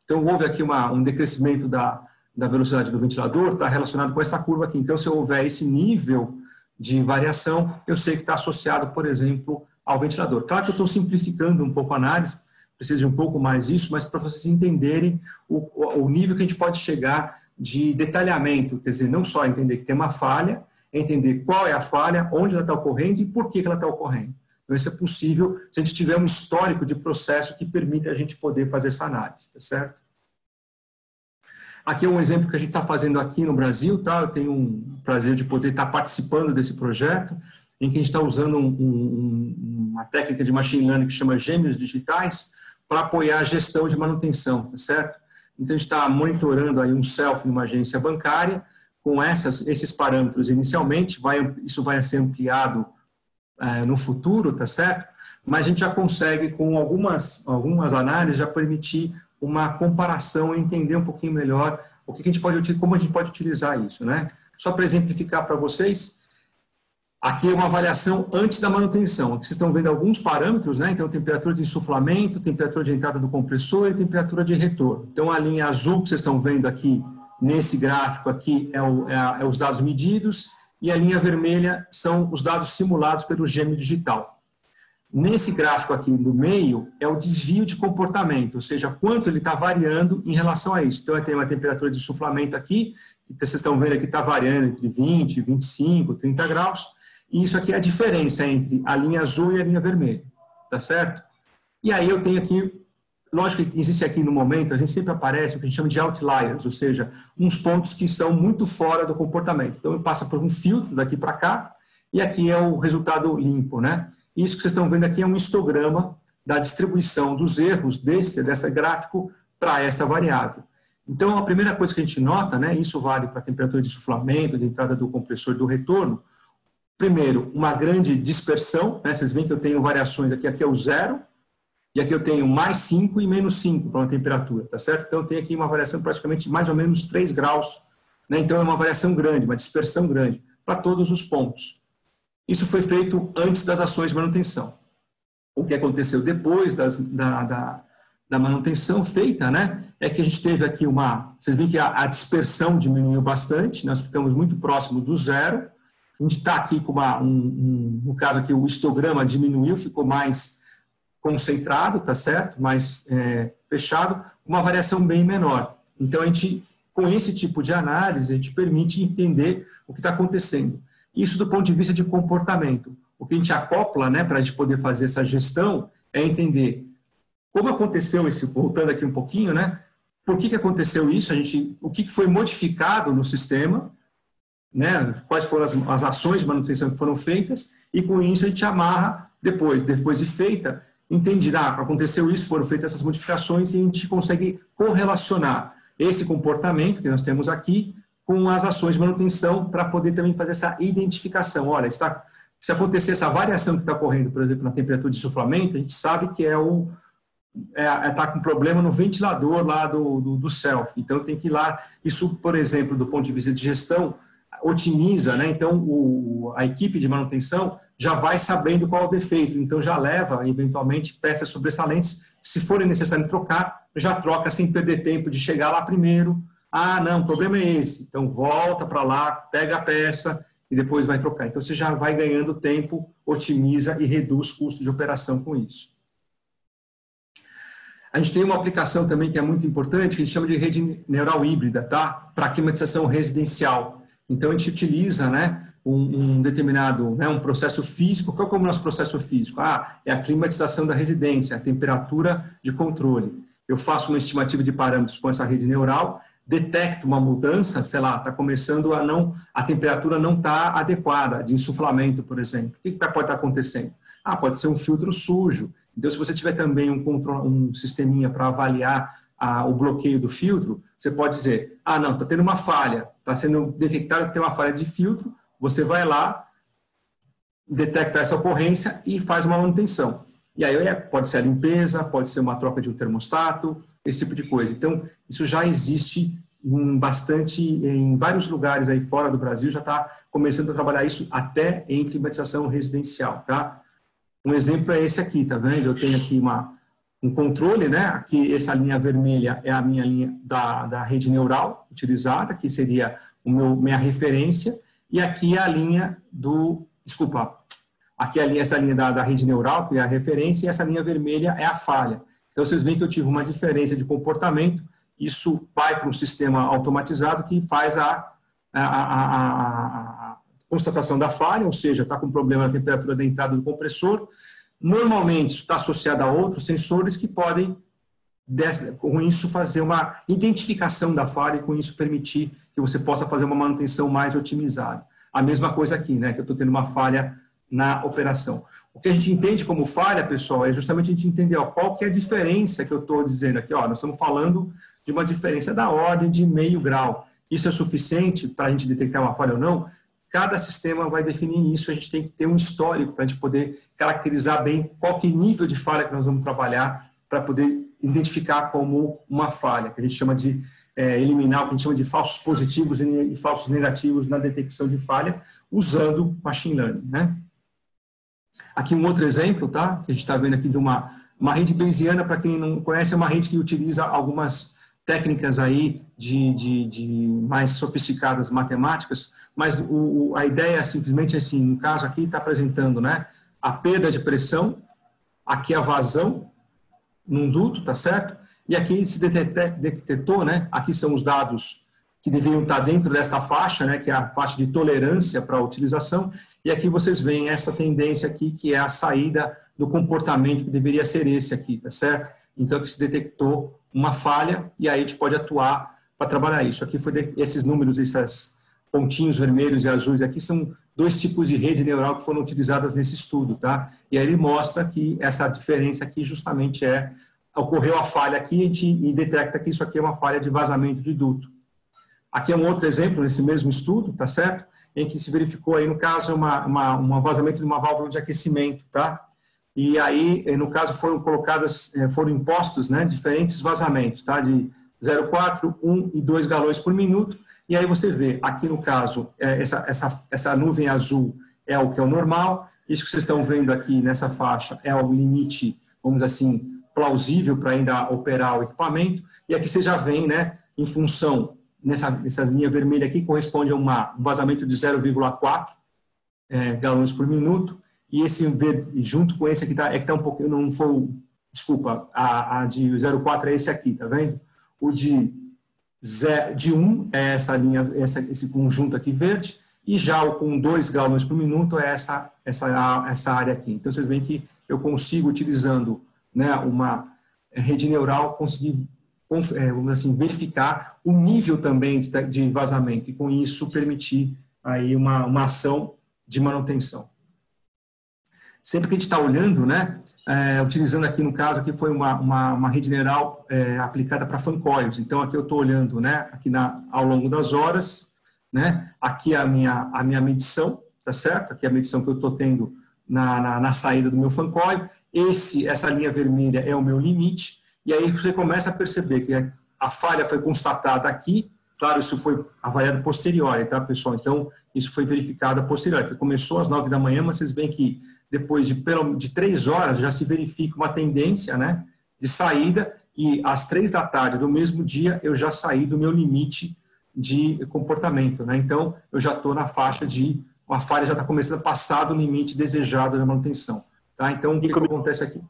então houve aqui um decrescimento da velocidade do ventilador, está relacionado com essa curva aqui. Então, se houver esse nível de variação, eu sei que está associado, por exemplo, ao ventilador. Claro que eu estou simplificando um pouco a análise, precisa de um pouco mais disso, mas para vocês entenderem o nível que a gente pode chegar de detalhamento, quer dizer, não só entender que tem uma falha, entender qual é a falha, onde ela está ocorrendo e por que ela está ocorrendo. Então, isso é possível se a gente tiver um histórico de processo que permite a gente poder fazer essa análise, tá certo? Aqui é um exemplo que a gente está fazendo aqui no Brasil, tá? Eu tenho um prazer de poder estar participando desse projeto, em que a gente está usando uma técnica de machine learning que chama gêmeos digitais para apoiar a gestão de manutenção, tá certo? Então, a gente está monitorando aí um self numa agência bancária, com esses parâmetros inicialmente, isso vai ser ampliado no futuro, tá certo? Mas a gente já consegue, com algumas análises, já permitir uma comparação e entender um pouquinho melhor como a gente pode utilizar isso, né? Só para exemplificar para vocês, aqui é uma avaliação antes da manutenção. Aqui vocês estão vendo alguns parâmetros, né? Então, temperatura de insuflamento, temperatura de entrada do compressor e temperatura de retorno. Então, a linha azul que vocês estão vendo aqui nesse gráfico aqui é os dados medidos, e a linha vermelha são os dados simulados pelo gêmeo digital. Nesse gráfico aqui no meio é o desvio de comportamento, ou seja, quanto ele está variando em relação a isso. Então, eu tenho uma temperatura de insuflamento aqui, que vocês estão vendo aqui está variando entre 20, 25, 30 graus, e isso aqui é a diferença entre a linha azul e a linha vermelha, tá certo? E aí eu tenho aqui, lógico que existe aqui no momento, a gente sempre aparece o que a gente chama de outliers, ou seja, uns pontos que são muito fora do comportamento. Então, passa por um filtro daqui para cá, e aqui é o resultado limpo, né? Isso que vocês estão vendo aqui é um histograma da distribuição desse gráfico para essa variável. Então, a primeira coisa que a gente nota, né, isso vale para a temperatura de insuflamento, de entrada do compressor e do retorno. Primeiro, uma grande dispersão, né, vocês veem que eu tenho variações aqui é o 0, e aqui eu tenho mais 5 e menos 5 para uma temperatura, tá certo? Então, tem aqui uma variação praticamente mais ou menos 3 graus, né, então é uma variação grande, uma dispersão grande, para todos os pontos. Isso foi feito antes das ações de manutenção. O que aconteceu depois da manutenção feita, né, é que a gente teve aqui vocês veem que a dispersão diminuiu bastante, nós ficamos muito próximo do 0. A gente está aqui com no caso aqui, o histograma diminuiu, ficou mais concentrado, tá certo? Mais fechado, uma variação bem menor. Então, com esse tipo de análise, a gente permite entender o que está acontecendo. Isso do ponto de vista de comportamento. O que a gente acopla, né, para a gente poder fazer essa gestão é entender como aconteceu voltando aqui um pouquinho, né, por que aconteceu isso, o que foi modificado no sistema, né, quais foram as ações de manutenção que foram feitas, e com isso a gente amarra depois de feita, entende, aconteceu isso, foram feitas essas modificações, e a gente consegue correlacionar esse comportamento que nós temos aqui com as ações de manutenção para poder também fazer essa identificação. Olha, se acontecer essa variação que está ocorrendo, por exemplo, na temperatura de insuflamento, a gente sabe que está com problema no ventilador lá do self. Então, tem que ir lá. Isso, por exemplo, do ponto de vista de gestão, otimiza, né? Então, a equipe de manutenção já vai sabendo qual é o defeito. Então, já leva, eventualmente, peças sobressalentes. Se forem necessário trocar, já troca sem perder tempo de chegar lá primeiro. Ah, não, o problema é esse. Então, volta para lá, pega a peça e depois vai trocar. Então, você já vai ganhando tempo, otimiza e reduz custo de operação com isso. A gente tem uma aplicação também que é muito importante, que a gente chama de rede neural híbrida, tá? Para climatização residencial. Então, a gente utiliza, né, um determinado, né, um processo físico. Qual é o nosso processo físico? É a climatização da residência, a temperatura de controle. Eu faço uma estimativa de parâmetros com essa rede neural, detecto uma mudança, sei lá, está começando a temperatura não está adequada, de insuflamento, por exemplo. O que pode estar acontecendo? Pode ser um filtro sujo. Então, se você tiver também um sisteminha para avaliar o bloqueio do filtro, você pode dizer, não, está tendo uma falha, está sendo detectado que tem uma falha de filtro, você vai lá, detecta essa ocorrência e faz uma manutenção. E aí pode ser a limpeza, pode ser uma troca de um termostato, esse tipo de coisa. Então, isso já existe em vários lugares aí fora do Brasil, já está começando a trabalhar isso até em climatização residencial, tá? Um exemplo é esse aqui, tá vendo? Eu tenho aqui um controle, né? Aqui essa linha vermelha é a minha linha da rede neural utilizada, que seria minha referência, e aqui é a linha essa linha da rede neural, que é a referência, e essa linha vermelha é a falha. Então, vocês veem que eu tive uma diferença de comportamento, isso vai para um sistema automatizado que faz a constatação da falha, ou seja, está com problema na temperatura da entrada do compressor. Normalmente, está associado a outros sensores que podem, com isso, fazer uma identificação da falha e, com isso, permitir que você possa fazer uma manutenção mais otimizada. A mesma coisa aqui, né, que eu estou tendo uma falha na operação. O que a gente entende como falha, pessoal, é justamente a gente entender qual que é a diferença que eu estou dizendo aqui. Nós estamos falando de uma diferença da ordem de meio grau. Isso é suficiente para a gente detectar uma falha ou não? Cada sistema vai definir isso, a gente tem que ter um histórico para a gente poder caracterizar bem qual que é o nível de falha que nós vamos trabalhar para poder identificar como uma falha, que a gente chama de eliminar o que a gente chama de falsos positivos e falsos negativos na detecção de falha, usando machine learning, né? Aqui um outro exemplo, tá? Que a gente está vendo aqui de uma rede bayesiana, para quem não conhece, é uma rede que utiliza algumas técnicas aí de mais sofisticadas matemáticas, mas a ideia é simplesmente assim, no caso aqui está apresentando, né, a perda de pressão, aqui a vazão num duto, tá certo? E aqui se detectou, né, aqui são os dados que deveriam estar dentro desta faixa, né, que é a faixa de tolerância para a utilização, e aqui vocês veem essa tendência aqui, que é a saída do comportamento que deveria ser esse aqui, tá certo? Então, aqui se detectou uma falha, e aí a gente pode atuar para trabalhar isso. Aqui foi esses números, esses pontinhos vermelhos e azuis aqui, são 2 tipos de rede neural que foram utilizadas nesse estudo, tá? E aí ele mostra que essa diferença aqui justamente ocorreu a falha aqui e detecta que isso aqui é uma falha de vazamento de duto. Aqui é um outro exemplo, nesse mesmo estudo, tá certo? Em que se verificou aí, no caso, um vazamento de uma válvula de aquecimento, tá? E aí, no caso, foram impostos, né, diferentes vazamentos, tá? De 0,4, 1 e 2 galões por minuto. E aí você vê, aqui no caso, essa nuvem azul é o que é o normal. Isso que vocês estão vendo aqui nessa faixa é o limite, vamos dizer assim, plausível para ainda operar o equipamento. E aqui você já vem, né, em função, nessa linha vermelha aqui, corresponde a um vazamento de 0,4 galões por minuto. E esse junto com esse aqui tá um pouquinho, não foi, desculpa, a de 0,4 é esse aqui, tá vendo? O de 1 é essa linha, esse conjunto aqui verde, e já o com 2 galões por minuto é essa área aqui. Então vocês veem que eu consigo, utilizando, né, uma rede neural, conseguir, vamos assim, verificar o nível também de vazamento, e com isso permitir aí uma ação de manutenção. Sempre que a gente está olhando, né, utilizando aqui no caso, aqui foi uma rede neural aplicada para fan coils. Então aqui eu estou olhando, né, aqui ao longo das horas, né, aqui a minha medição, tá certo? Aqui a medição que eu estou tendo na saída do meu fan coil. Essa linha vermelha é o meu limite, e aí você começa a perceber que a falha foi constatada aqui. Claro, isso foi avaliado posteriori, tá, pessoal? Então, isso foi verificado a posteriori, que começou às 9 da manhã, mas vocês veem que depois de 3 horas já se verifica uma tendência, né, de saída, e às 3 da tarde do mesmo dia eu já saí do meu limite de comportamento, né? Então, eu já estou na faixa uma falha já está começando a passar do limite desejado da manutenção, tá? Então, o que acontece aqui?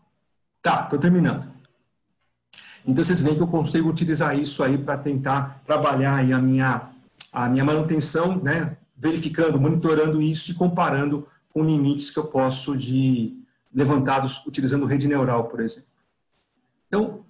Tá, estou terminando. Então, vocês veem que eu consigo utilizar isso aí para tentar trabalhar aí a minha manutenção, né, verificando, monitorando isso e comparando com limites que eu posso levantados utilizando rede neural, por exemplo. Então,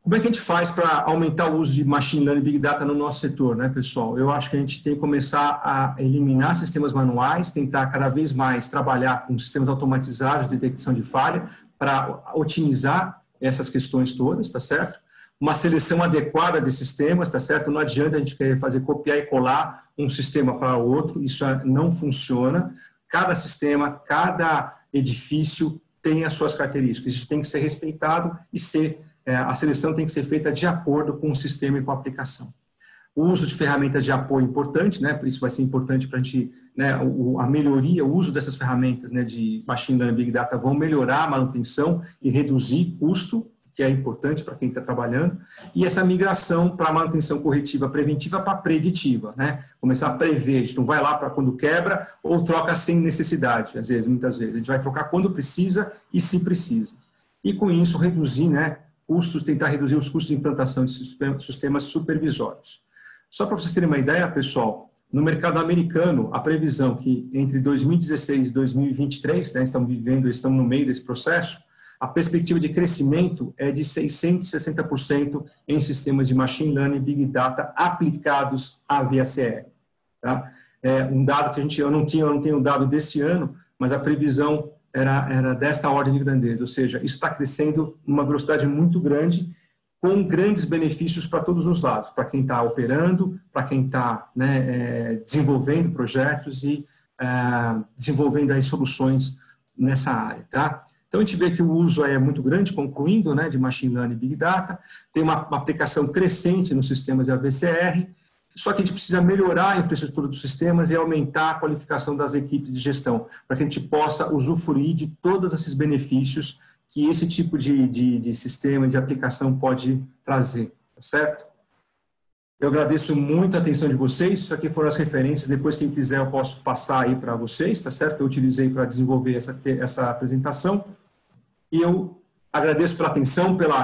como é que a gente faz para aumentar o uso de Machine Learning e Big Data no nosso setor, né, pessoal? Eu acho que a gente tem que começar a eliminar sistemas manuais, tentar cada vez mais trabalhar com sistemas automatizados de detecção de falha para otimizar essas questões todas, tá certo? Uma seleção adequada de sistemas, tá certo? Não adianta a gente querer copiar e colar um sistema para o outro, isso não funciona. Cada sistema, cada edifício tem as suas características, isso tem que ser respeitado e a seleção tem que ser feita de acordo com o sistema e com a aplicação. O uso de ferramentas de apoio é importante, né? Por isso vai ser importante para a gente, né, a melhoria, o uso dessas ferramentas, né, de Machine Learning e Big Data vão melhorar a manutenção e reduzir custo, que é importante para quem está trabalhando, e essa migração para a manutenção corretiva preventiva para preditiva, né? Começar a prever, a gente não vai lá para quando quebra ou troca sem necessidade, muitas vezes. A gente vai trocar quando precisa e se precisa. E com isso reduzir, né, custos, tentar reduzir os custos de implantação de sistemas supervisórios. Só para vocês terem uma ideia, pessoal, no mercado americano, a previsão que entre 2016 e 2023, né, estamos no meio desse processo, a perspectiva de crescimento é de 660% em sistemas de Machine Learning e Big Data aplicados à VHCR. Tá? Um dado que eu não tenho o dado desse ano, mas a previsão era desta ordem de grandeza, ou seja, isso está crescendo numa velocidade muito grande, com grandes benefícios para todos os lados, para quem está operando, para quem está, né, desenvolvendo projetos e desenvolvendo aí soluções nessa área, tá? Então, a gente vê que o uso é muito grande, concluindo, né, de Machine Learning e Big Data, tem uma aplicação crescente nos sistemas de AVCR, só que a gente precisa melhorar a infraestrutura dos sistemas e aumentar a qualificação das equipes de gestão, para que a gente possa usufruir de todos esses benefícios que esse tipo de sistema, de aplicação pode trazer. tá certo? Eu agradeço muito a atenção de vocês. Isso aqui foram as referências. Depois, quem quiser, eu posso passar aí para vocês, tá certo? Eu utilizei para desenvolver essa apresentação. E eu agradeço pela atenção, pelo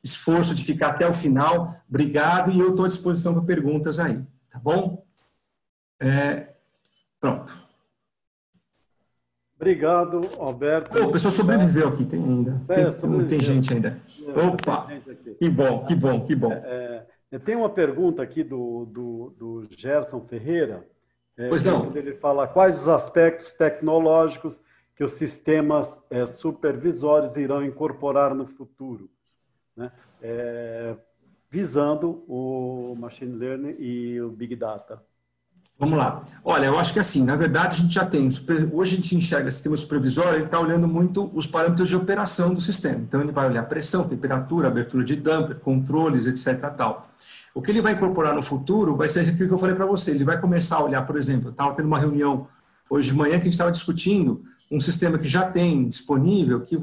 esforço de ficar até o final. Obrigado, e eu estou à disposição para perguntas aí, tá bom? Pronto. Obrigado, Alberto. O pessoal sobreviveu aqui, tem ainda. Tem gente ainda. Opa! Que bom, que bom, que bom. Tem uma pergunta aqui do Gerson Ferreira. Pois não. Ele fala quais os aspectos tecnológicos que os sistemas supervisórios irão incorporar no futuro, né? Visando o Machine Learning e o Big Data. Vamos lá. Olha, eu acho que assim, na verdade, a gente já tem, hoje a gente enxerga o sistema supervisório, ele está olhando muito os parâmetros de operação do sistema. Então, ele vai olhar pressão, temperatura, abertura de dumper, controles, etc. Tal. O que ele vai incorporar no futuro vai ser aquilo que eu falei para você. Ele vai começar a olhar, por exemplo, eu estava tendo uma reunião hoje de manhã que a gente estava discutindo um sistema que já tem disponível, que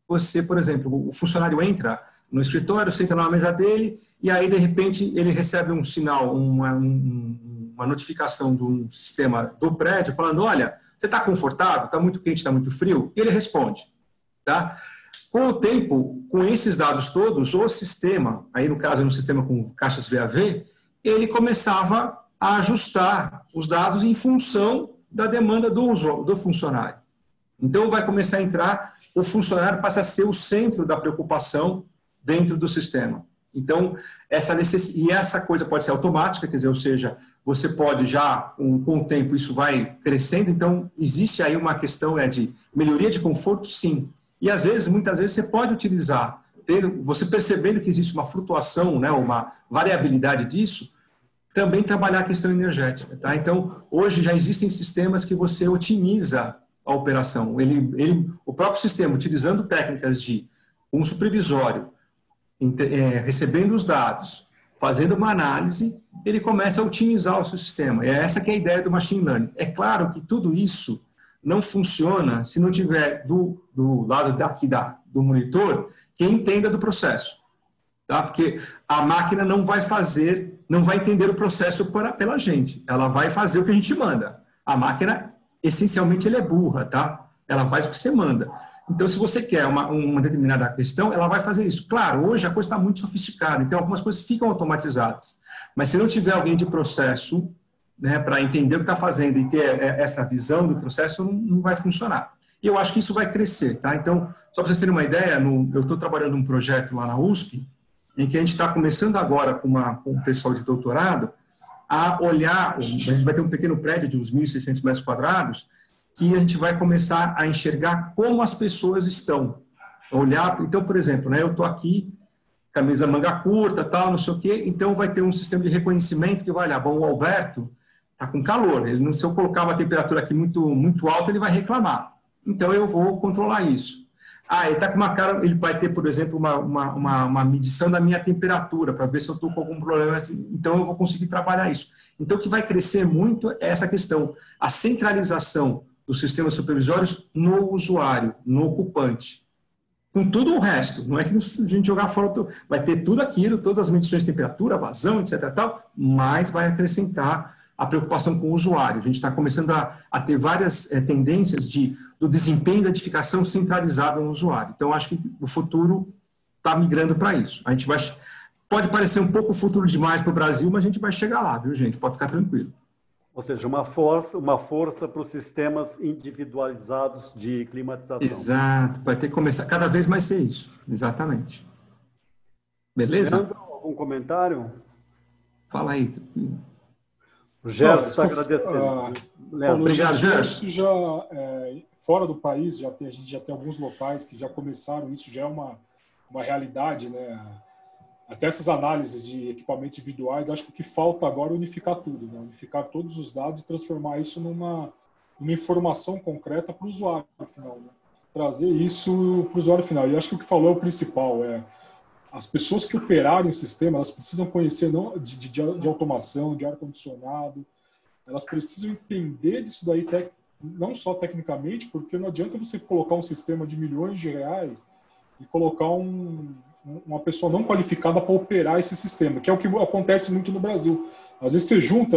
você, por exemplo, o funcionário entra no escritório, senta na mesa dele, e aí, de repente, ele recebe um sinal, uma notificação de um sistema do prédio falando, olha, você está confortável? Está muito quente, está muito frio? E ele responde. Tá? Com o tempo, com esses dados todos, o sistema, aí no caso, no sistema com caixas VAV, ele começava a ajustar os dados em função da demanda do funcionário. Então, vai começar a entrar, o funcionário passa a ser o centro da preocupação dentro do sistema. Então, essa coisa pode ser automática, quer dizer, ou seja, você pode já, com o tempo, isso vai crescendo, então, existe aí uma questão de melhoria de conforto, sim. E, às vezes, muitas vezes, você pode utilizar, você percebendo que existe uma flutuação, né, uma variabilidade disso, também trabalhar a questão energética. Tá? Então, hoje já existem sistemas que você otimiza a operação. O próprio sistema, utilizando técnicas de um supervisório, recebendo os dados, fazendo uma análise, ele começa a otimizar o seu sistema. É essa que é a ideia do Machine Learning. É claro que tudo isso não funciona se não tiver do lado daqui do monitor quem entenda do processo. Tá? Porque a máquina não vai entender o processo pela gente. Ela vai fazer o que a gente manda. A máquina, essencialmente, ela é burra, tá? Ela faz o que você manda. Então, se você quer uma determinada questão, ela vai fazer isso. Claro, hoje a coisa está muito sofisticada, então algumas coisas ficam automatizadas. Mas se não tiver alguém de processo, né, para entender o que está fazendo e ter essa visão do processo, não vai funcionar. E eu acho que isso vai crescer. Tá? Então, só para vocês terem uma ideia, eu estou trabalhando um projeto lá na USP, em que a gente está começando agora com o pessoal de doutorado a olhar, a gente vai ter um pequeno prédio de uns 1.600 metros quadrados, que a gente vai começar a enxergar como as pessoas estão. Olhar, então, por exemplo, né, eu estou aqui, camisa manga curta, tal, não sei o quê, então vai ter um sistema de reconhecimento que vai olhar, bom, o Alberto está com calor, se eu colocar uma temperatura aqui muito, muito alta, ele vai reclamar. Então, eu vou controlar isso. Ele está com uma cara, ele vai ter, por exemplo, uma medição da minha temperatura, para ver se eu estou com algum problema, então eu vou conseguir trabalhar isso. Então, o que vai crescer muito é essa questão, a centralização dos sistemas supervisórios no usuário, no ocupante. Com tudo o resto, não é que a gente jogar fora, vai ter tudo aquilo, todas as medições de temperatura, vazão, etc. Tal, mas vai acrescentar a preocupação com o usuário. A gente está começando a ter várias tendências do desempenho da edificação centralizada no usuário. Então, acho que o futuro está migrando para isso. A gente pode parecer um pouco futuro demais para o Brasil, mas a gente vai chegar lá, viu, gente? Pode ficar tranquilo. Ou seja, uma força para os sistemas individualizados de climatização. Exato, vai ter que começar cada vez mais ser isso. Exatamente. Beleza? Leandro, algum comentário? Fala aí. O Gerson está agradecendo. Obrigado, Gerson. Isso já, fora do país, a gente já tem alguns locais que já começaram, isso já é uma realidade, né? Até essas análises de equipamentos individuais, acho que o que falta agora é unificar tudo, né? Unificar todos os dados e transformar isso numa informação concreta para o usuário final, né? Trazer isso para o usuário final. E acho que o que falou é o principal, as pessoas que operarem o sistema, elas precisam conhecer de automação, de ar-condicionado, elas precisam entender disso daí, não só tecnicamente, porque não adianta você colocar um sistema de milhões de reais e colocar um uma pessoa não qualificada para operar esse sistema, que é o que acontece muito no Brasil. Às vezes você junta,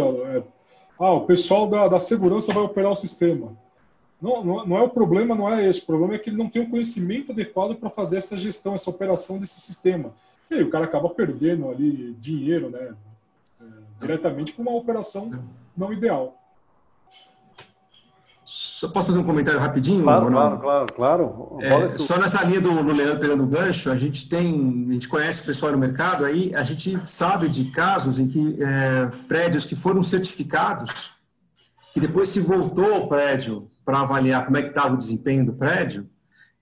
o pessoal da segurança vai operar o sistema. Não é o problema, não é esse. O problema é que ele não tem o conhecimento adequado para fazer essa gestão, essa operação desse sistema. E aí o cara acaba perdendo ali dinheiro, né? Diretamente com uma operação não ideal. Só posso fazer um comentário rapidinho? Claro. Só nessa linha do Leandro pegando o gancho, a gente conhece o pessoal no mercado, aí a gente sabe de casos em que prédios que foram certificados, que depois se voltou ao prédio para avaliar como é que estava o desempenho do prédio,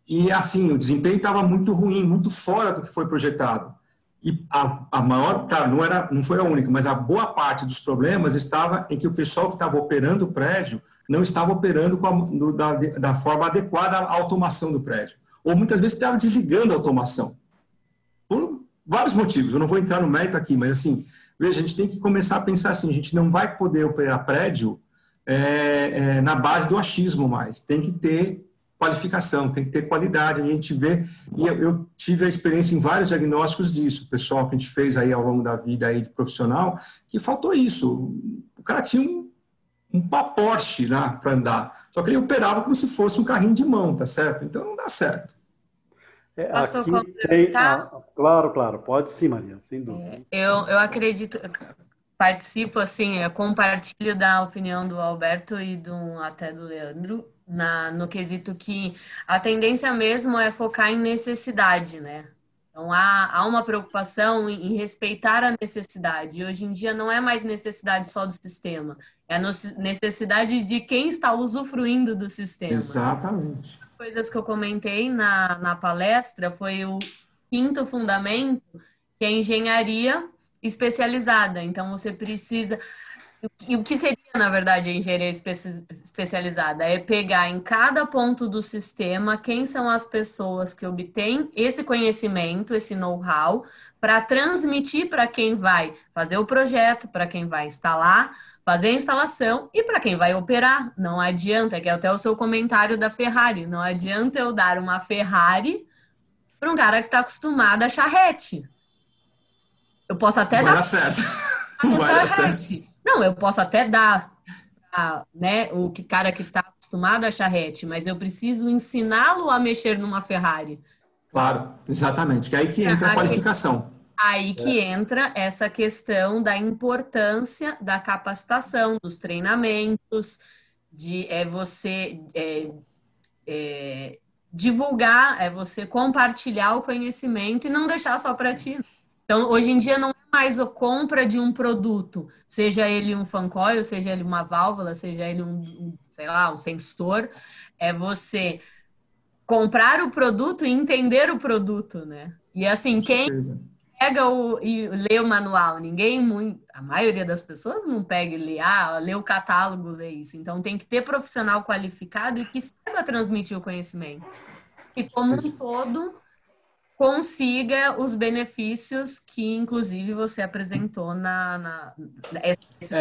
e assim, o desempenho estava muito ruim, muito fora do que foi projetado. E a maior, claro, não foi a única, mas a boa parte dos problemas estava em que o pessoal que estava operando o prédio não estava operando da forma adequada à automação do prédio. Ou muitas vezes estava desligando a automação. Por vários motivos, eu não vou entrar no mérito aqui, mas assim, veja, a gente tem que começar a pensar assim, a gente não vai poder operar prédio na base do achismo mais. Tem que ter qualificação, tem que ter qualidade, a gente vê, e eu tive a experiência em vários diagnósticos disso, pessoal que a gente fez aí ao longo da vida aí de profissional, que faltou isso, o cara tinha um Porsche lá para andar, só que ele operava como se fosse um carrinho de mão, tá certo? Então não dá certo. Posso complementar? Claro, pode sim, Maria, sem dúvida. Eu acredito, participo assim, eu compartilho da opinião do Alberto e até do Leandro, no quesito que a tendência mesmo é focar em necessidade, né? Então, há uma preocupação em respeitar a necessidade. E hoje em dia não é mais necessidade só do sistema, é a necessidade de quem está usufruindo do sistema. Exatamente. As coisas que eu comentei na palestra foi o 5º fundamento, que é a engenharia especializada. Então, você precisa... E o que seria, na verdade, a engenharia especializada? É pegar em cada ponto do sistema quem são as pessoas que obtêm esse conhecimento, esse know-how, para transmitir para quem vai fazer o projeto, para quem vai instalar, fazer a instalação e para quem vai operar. Não adianta, que é até o seu comentário da Ferrari, não adianta eu dar uma Ferrari para um cara que está acostumado a charrete. Eu posso até dar... certo. Não vai dar certo. Não, eu posso até dar, né, o cara que está acostumado a charrete, mas eu preciso ensiná-lo a mexer numa Ferrari. Claro, exatamente. Que é aí que entra a qualificação. Aí que entra essa questão da importância da capacitação, dos treinamentos, de você divulgar, você compartilhar o conhecimento e não deixar só para ti. Então, hoje em dia, não é mais a compra de um produto, seja ele um fan coil, seja ele uma válvula, seja ele um sensor, é você comprar o produto e entender o produto, né? E assim, quem pega e lê o manual, a maioria das pessoas não pega e lê o catálogo, lê isso. Então, tem que ter profissional qualificado e que saiba transmitir o conhecimento. E como um todo... consiga os benefícios que, inclusive, você apresentou esse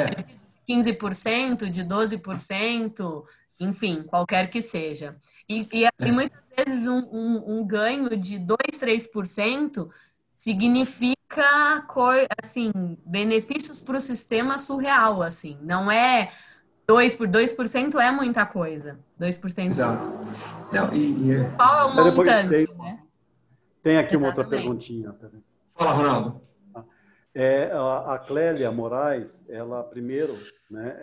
15%, de 12%, enfim, qualquer que seja. E muitas vezes um ganho de 2-3% significa assim, benefícios para o sistema surreal, assim. Não é 2% é muita coisa. 2%. Exato. Qual é o montante, né? Tem aqui uma outra perguntinha. Fala, Ronaldo. A Clélia Moraes, ela primeiro, né,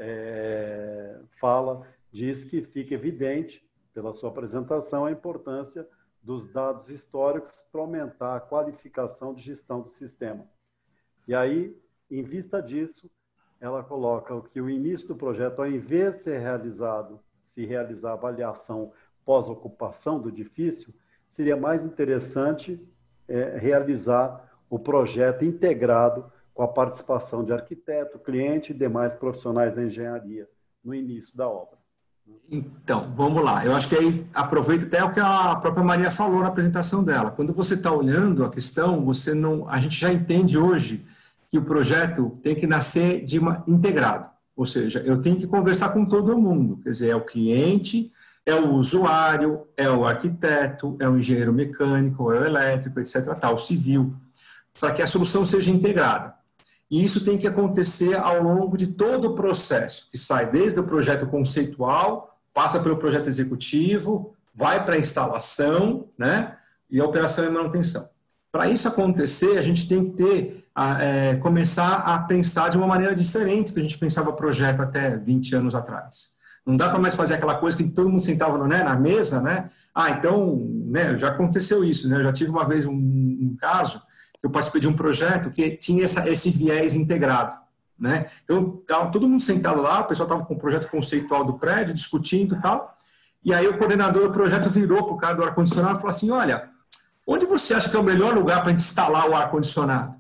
diz que fica evidente, pela sua apresentação, a importância dos dados históricos para aumentar a qualificação de gestão do sistema. E aí, em vista disso, ela coloca que o início do projeto, ao invés de se realizar a avaliação pós-ocupação do edifício, seria mais interessante realizar o projeto integrado com a participação de arquiteto, cliente e demais profissionais da engenharia no início da obra. Então, vamos lá. Eu acho que aí aproveita até o que a própria Maria falou na apresentação dela. Quando você está olhando a questão, a gente já entende hoje que o projeto tem que nascer integrado. Ou seja, eu tenho que conversar com todo mundo. Quer dizer, é o cliente, é o usuário, é o arquiteto, é o engenheiro mecânico, é o elétrico, etc., tal, civil, para que a solução seja integrada. E isso tem que acontecer ao longo de todo o processo, que sai desde o projeto conceitual, passa pelo projeto executivo, vai para a instalação, né, e a operação e manutenção. Para isso acontecer, a gente tem que começar a pensar de uma maneira diferente do que a gente pensava projeto até 20 anos atrás. Não dá para mais fazer aquela coisa que todo mundo sentava na mesa, né? Então, né, já aconteceu isso, né? Eu já tive uma vez um caso que eu participei de um projeto que tinha esse viés integrado, né? Então, estava todo mundo sentado lá, o pessoal estava com o projeto conceitual do prédio, discutindo e tal, e aí o coordenador do projeto virou para o cara do ar-condicionado e falou assim, olha, onde você acha que é o melhor lugar para a gente instalar o ar-condicionado?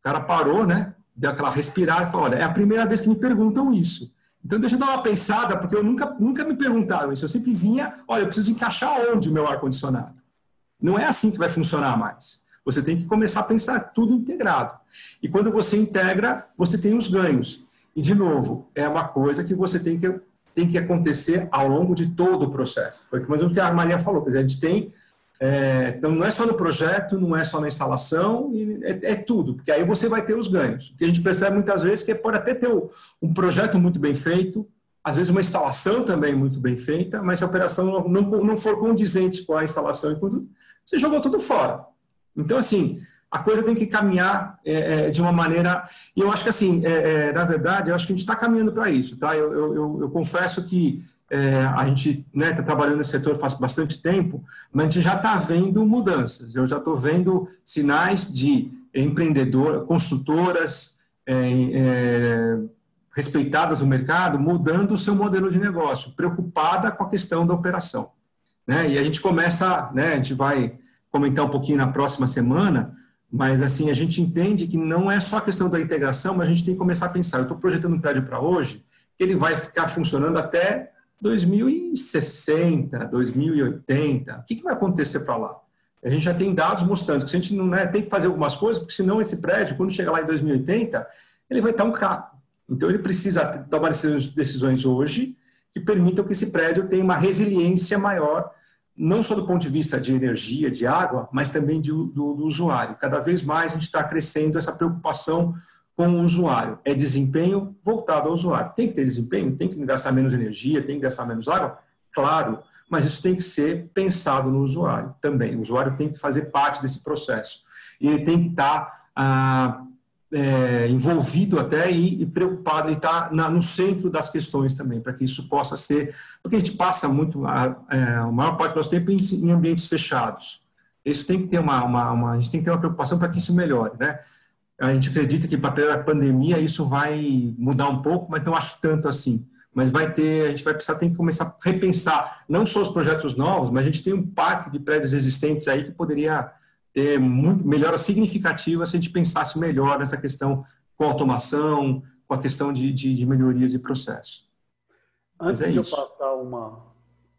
O cara parou, né? Deu aquela respirada e falou, olha, é a primeira vez que me perguntam isso. Então, deixa eu dar uma pensada, porque eu nunca me perguntaram isso. Eu sempre vinha, olha, eu preciso encaixar onde o meu ar-condicionado? Não é assim que vai funcionar mais. Você tem que começar a pensar tudo integrado. E quando você integra, você tem os ganhos. E, de novo, é uma coisa que você tem que acontecer ao longo de todo o processo. Foi mais ou menos o que a Maria falou. A gente tem... então, não é só no projeto, não é só na instalação, é tudo, porque aí você vai ter os ganhos. O que a gente percebe muitas vezes é que pode até ter um projeto muito bem feito, às vezes uma instalação também muito bem feita, mas se a operação não for condizente com a instalação, você jogou tudo fora. Então, assim, a coisa tem que caminhar de uma maneira... E eu acho que, assim, na verdade, eu acho que a gente está caminhando para isso, tá? Eu confesso que a gente está trabalhando nesse setor faz bastante tempo, mas a gente já está vendo mudanças. Eu já estou vendo sinais de construtoras respeitadas no mercado, mudando o seu modelo de negócio, preocupada com a questão da operação. Né? E a gente começa, né, a gente vai comentar um pouquinho na próxima semana, mas assim, a gente entende que não é só a questão da integração, mas a gente tem que começar a pensar, eu estou projetando um prédio para hoje, que ele vai ficar funcionando até 2060, 2080, o que vai acontecer para lá? A gente já tem dados mostrando que a gente não tem que fazer algumas coisas, porque senão esse prédio, quando chegar lá em 2080, ele vai estar um caco. Então ele precisa tomar decisões hoje que permitam que esse prédio tenha uma resiliência maior, não só do ponto de vista de energia, de água, mas também do usuário. Cada vez mais a gente está crescendo essa preocupação com o usuário. É desempenho voltado ao usuário. Tem que ter desempenho? Tem que gastar menos energia? Tem que gastar menos água? Claro, mas isso tem que ser pensado no usuário também. O usuário tem que fazer parte desse processo. E ele tem que estar envolvido até e preocupado, e estar no centro das questões também, para que isso possa ser... Porque a gente passa muito, a maior parte do nosso tempo em ambientes fechados. Isso tem que ter a gente tem que ter uma preocupação para que isso melhore, né? A gente acredita que para a pandemia isso vai mudar um pouco, mas não acho tanto assim. Mas a gente vai precisar, tem que começar a repensar, não só os projetos novos, mas a gente tem um parque de prédios existentes aí que poderia ter melhoras significativas se a gente pensasse melhor nessa questão com automação, com a questão de melhorias de processo. Antes de eu passar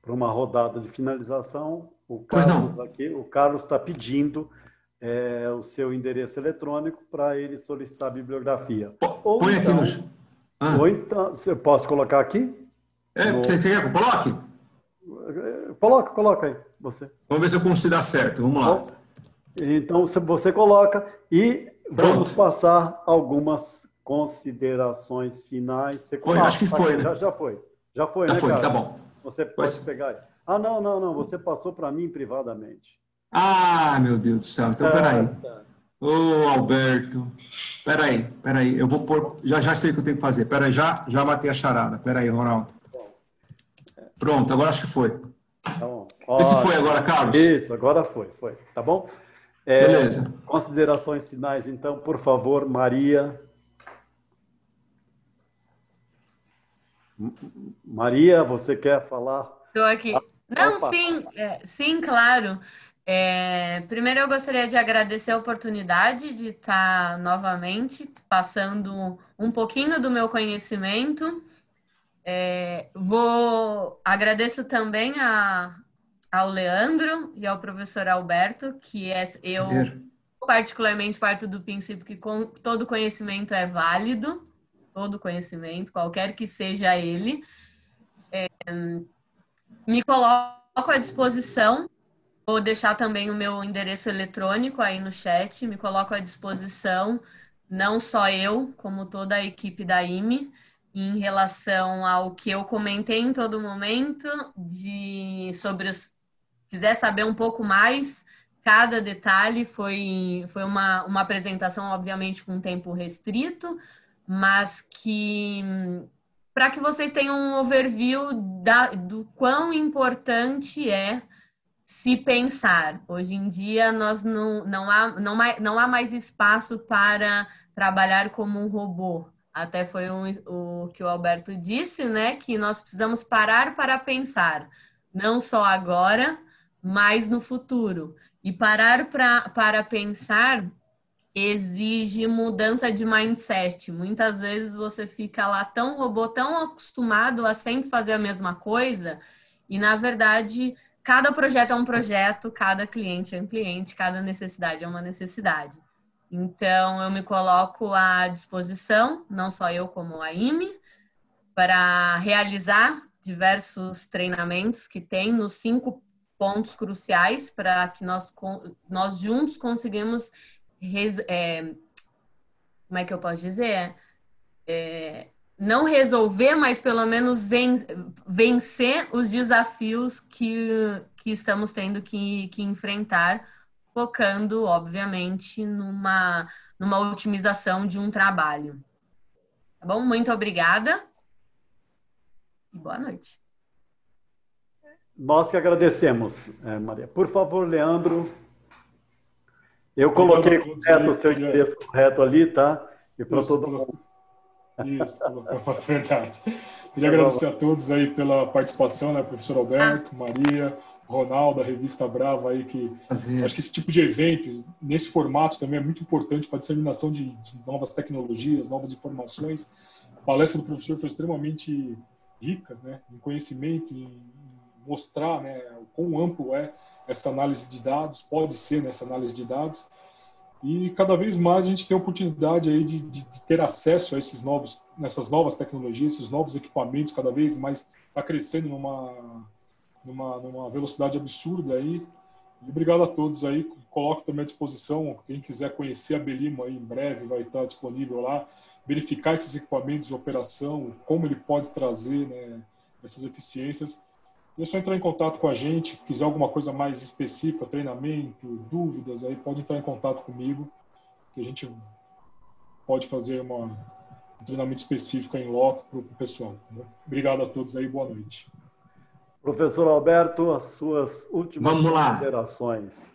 para uma rodada de finalização, o Carlos está pedindo o seu endereço eletrônico para ele solicitar a bibliografia. Põe aqui no... Ou então, eu posso colocar aqui? Você quer que eu coloque? Coloca aí, você. Vamos ver se eu consigo dar certo, vamos lá. Então, você coloca e vamos passar algumas considerações finais. Acho que foi, né? Já foi, né, cara? Tá bom. Você pode pegar aí. Não, você passou para mim privadamente. Ah, meu Deus do céu, então peraí. Ô, Alberto, peraí, eu vou pôr, já sei o que eu tenho que fazer, peraí, já matei a charada, peraí, Ronaldo. Pronto, agora acho que foi. Tá bom. Esse foi agora, Carlos? Isso, agora foi, tá bom? Beleza. Considerações finais, então, por favor, Maria. Maria, você quer falar? Estou aqui. Não, sim, claro. Primeiro, eu gostaria de agradecer a oportunidade de estar novamente passando um pouquinho do meu conhecimento. Agradeço também ao Leandro e ao professor Alberto, que eu particularmente parto do princípio que todo conhecimento é válido, todo conhecimento, qualquer que seja ele. Me coloco à disposição. Vou deixar também o meu endereço eletrônico aí no chat. Me coloco à disposição, não só eu, como toda a equipe da IME, em relação ao que eu comentei em todo momento, sobre os, quiser saber um pouco mais, cada detalhe foi uma apresentação, obviamente, com tempo restrito, mas que para que vocês tenham um overview do quão importante é se pensar. Hoje em dia, nós não há mais espaço para trabalhar como um robô. Até foi o que o Alberto disse, né? Que nós precisamos parar para pensar, não só agora, mas no futuro. E parar para pensar exige mudança de mindset. Muitas vezes você fica lá tão robô, tão acostumado a sempre fazer a mesma coisa, e na verdade, cada projeto é um projeto, cada cliente é um cliente, cada necessidade é uma necessidade. Então, eu me coloco à disposição, não só eu como a IME, para realizar diversos treinamentos que tem nos 5 pontos cruciais para que nós juntos conseguimos, como é que eu posso dizer? Não resolver, mas pelo menos vencer os desafios que estamos tendo que enfrentar, focando, obviamente, numa otimização de um trabalho. Tá bom? Muito obrigada e boa noite. Nós que agradecemos, Maria. Por favor, Leandro, eu coloquei correto o seu endereço correto ali, tá? E para todo mundo. Isso, é verdade. Queria agradecer a todos aí pela participação, né? Professor Alberto, Maria, Ronaldo, a Revista Brava aí, que acho que esse tipo de evento, nesse formato também é muito importante para a disseminação de novas tecnologias, novas informações. A palestra do professor foi extremamente rica, né? Em conhecimento, em mostrar, né, o quão amplo é essa análise de dados, pode ser nessa análise de dados. E cada vez mais a gente tem a oportunidade aí de ter acesso a nessas novas tecnologias, esses novos equipamentos, cada vez mais está crescendo numa velocidade absurda aí. E obrigado a todos aí. Coloco também à disposição, quem quiser conhecer a Belimo aí em breve, vai estar disponível lá, verificar esses equipamentos de operação, como ele pode trazer, né, essas eficiências. É só entrar em contato com a gente, quiser alguma coisa mais específica, treinamento, dúvidas, aí pode entrar em contato comigo, que a gente pode fazer um treinamento específico em loco para o pessoal. Né? Obrigado a todos aí, boa noite. Professor Alberto, as suas últimas considerações.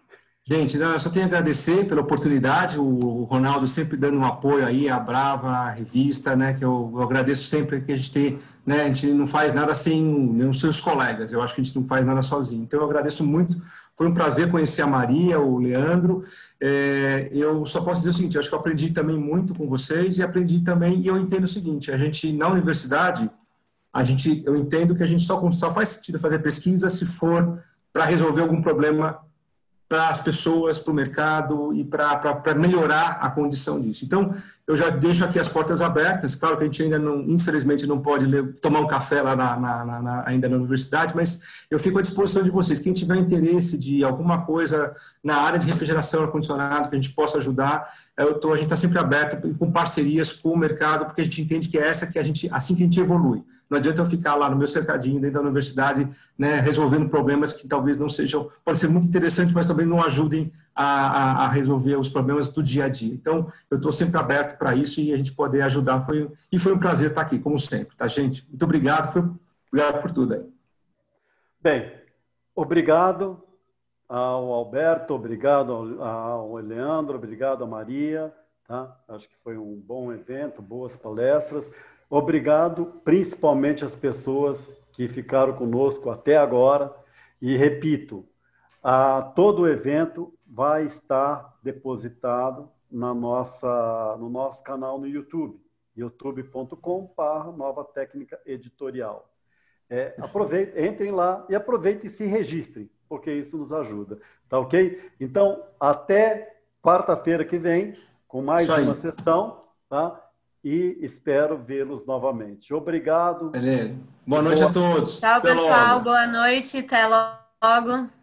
Gente, eu só tenho a agradecer pela oportunidade, o Ronaldo sempre dando um apoio aí, a Brava, a revista, né, que eu agradeço sempre que a gente tem, né, a gente não faz nada sem os seus colegas, eu acho que a gente não faz nada sozinho, então eu agradeço muito, foi um prazer conhecer a Maria, o Leandro, eu só posso dizer o seguinte, eu acho que eu aprendi também muito com vocês e aprendi também, e eu entendo o seguinte, a gente, na universidade, eu entendo que a gente só faz sentido fazer pesquisa se for para resolver algum problema para as pessoas, para o mercado e para melhorar a condição disso. Então, eu já deixo aqui as portas abertas, claro que a gente ainda não, infelizmente, não pode tomar um café lá ainda na universidade, mas eu fico à disposição de vocês. Quem tiver interesse de alguma coisa na área de refrigeração, ar-condicionado, que a gente possa ajudar, a gente está sempre aberto com parcerias com o mercado, porque a gente entende que é assim que a gente evolui. Não adianta eu ficar lá no meu cercadinho dentro da universidade, né, resolvendo problemas que talvez não sejam, pode ser muito interessante, mas também não ajudem a resolver os problemas do dia a dia. Então, eu estou sempre aberto para isso e a gente poder ajudar. Foi um prazer estar aqui, como sempre, tá, gente? Muito obrigado, obrigado por tudo aí. Bem, obrigado ao Alberto, obrigado ao Leandro, obrigado a Maria, tá? Acho que foi um bom evento, boas palestras. Obrigado, principalmente às pessoas que ficaram conosco até agora. E repito, todo o evento vai estar depositado no nosso canal no YouTube, youtube.com/Nova Técnica Editorial. Entrem lá e aproveitem e se registrem, porque isso nos ajuda. Tá ok? Então, até quarta-feira que vem, com mais uma sessão, tá? e espero vê-los novamente. Obrigado. Beleza. Boa noite a todos. Tchau, Até pessoal. logo. Boa noite. Até logo.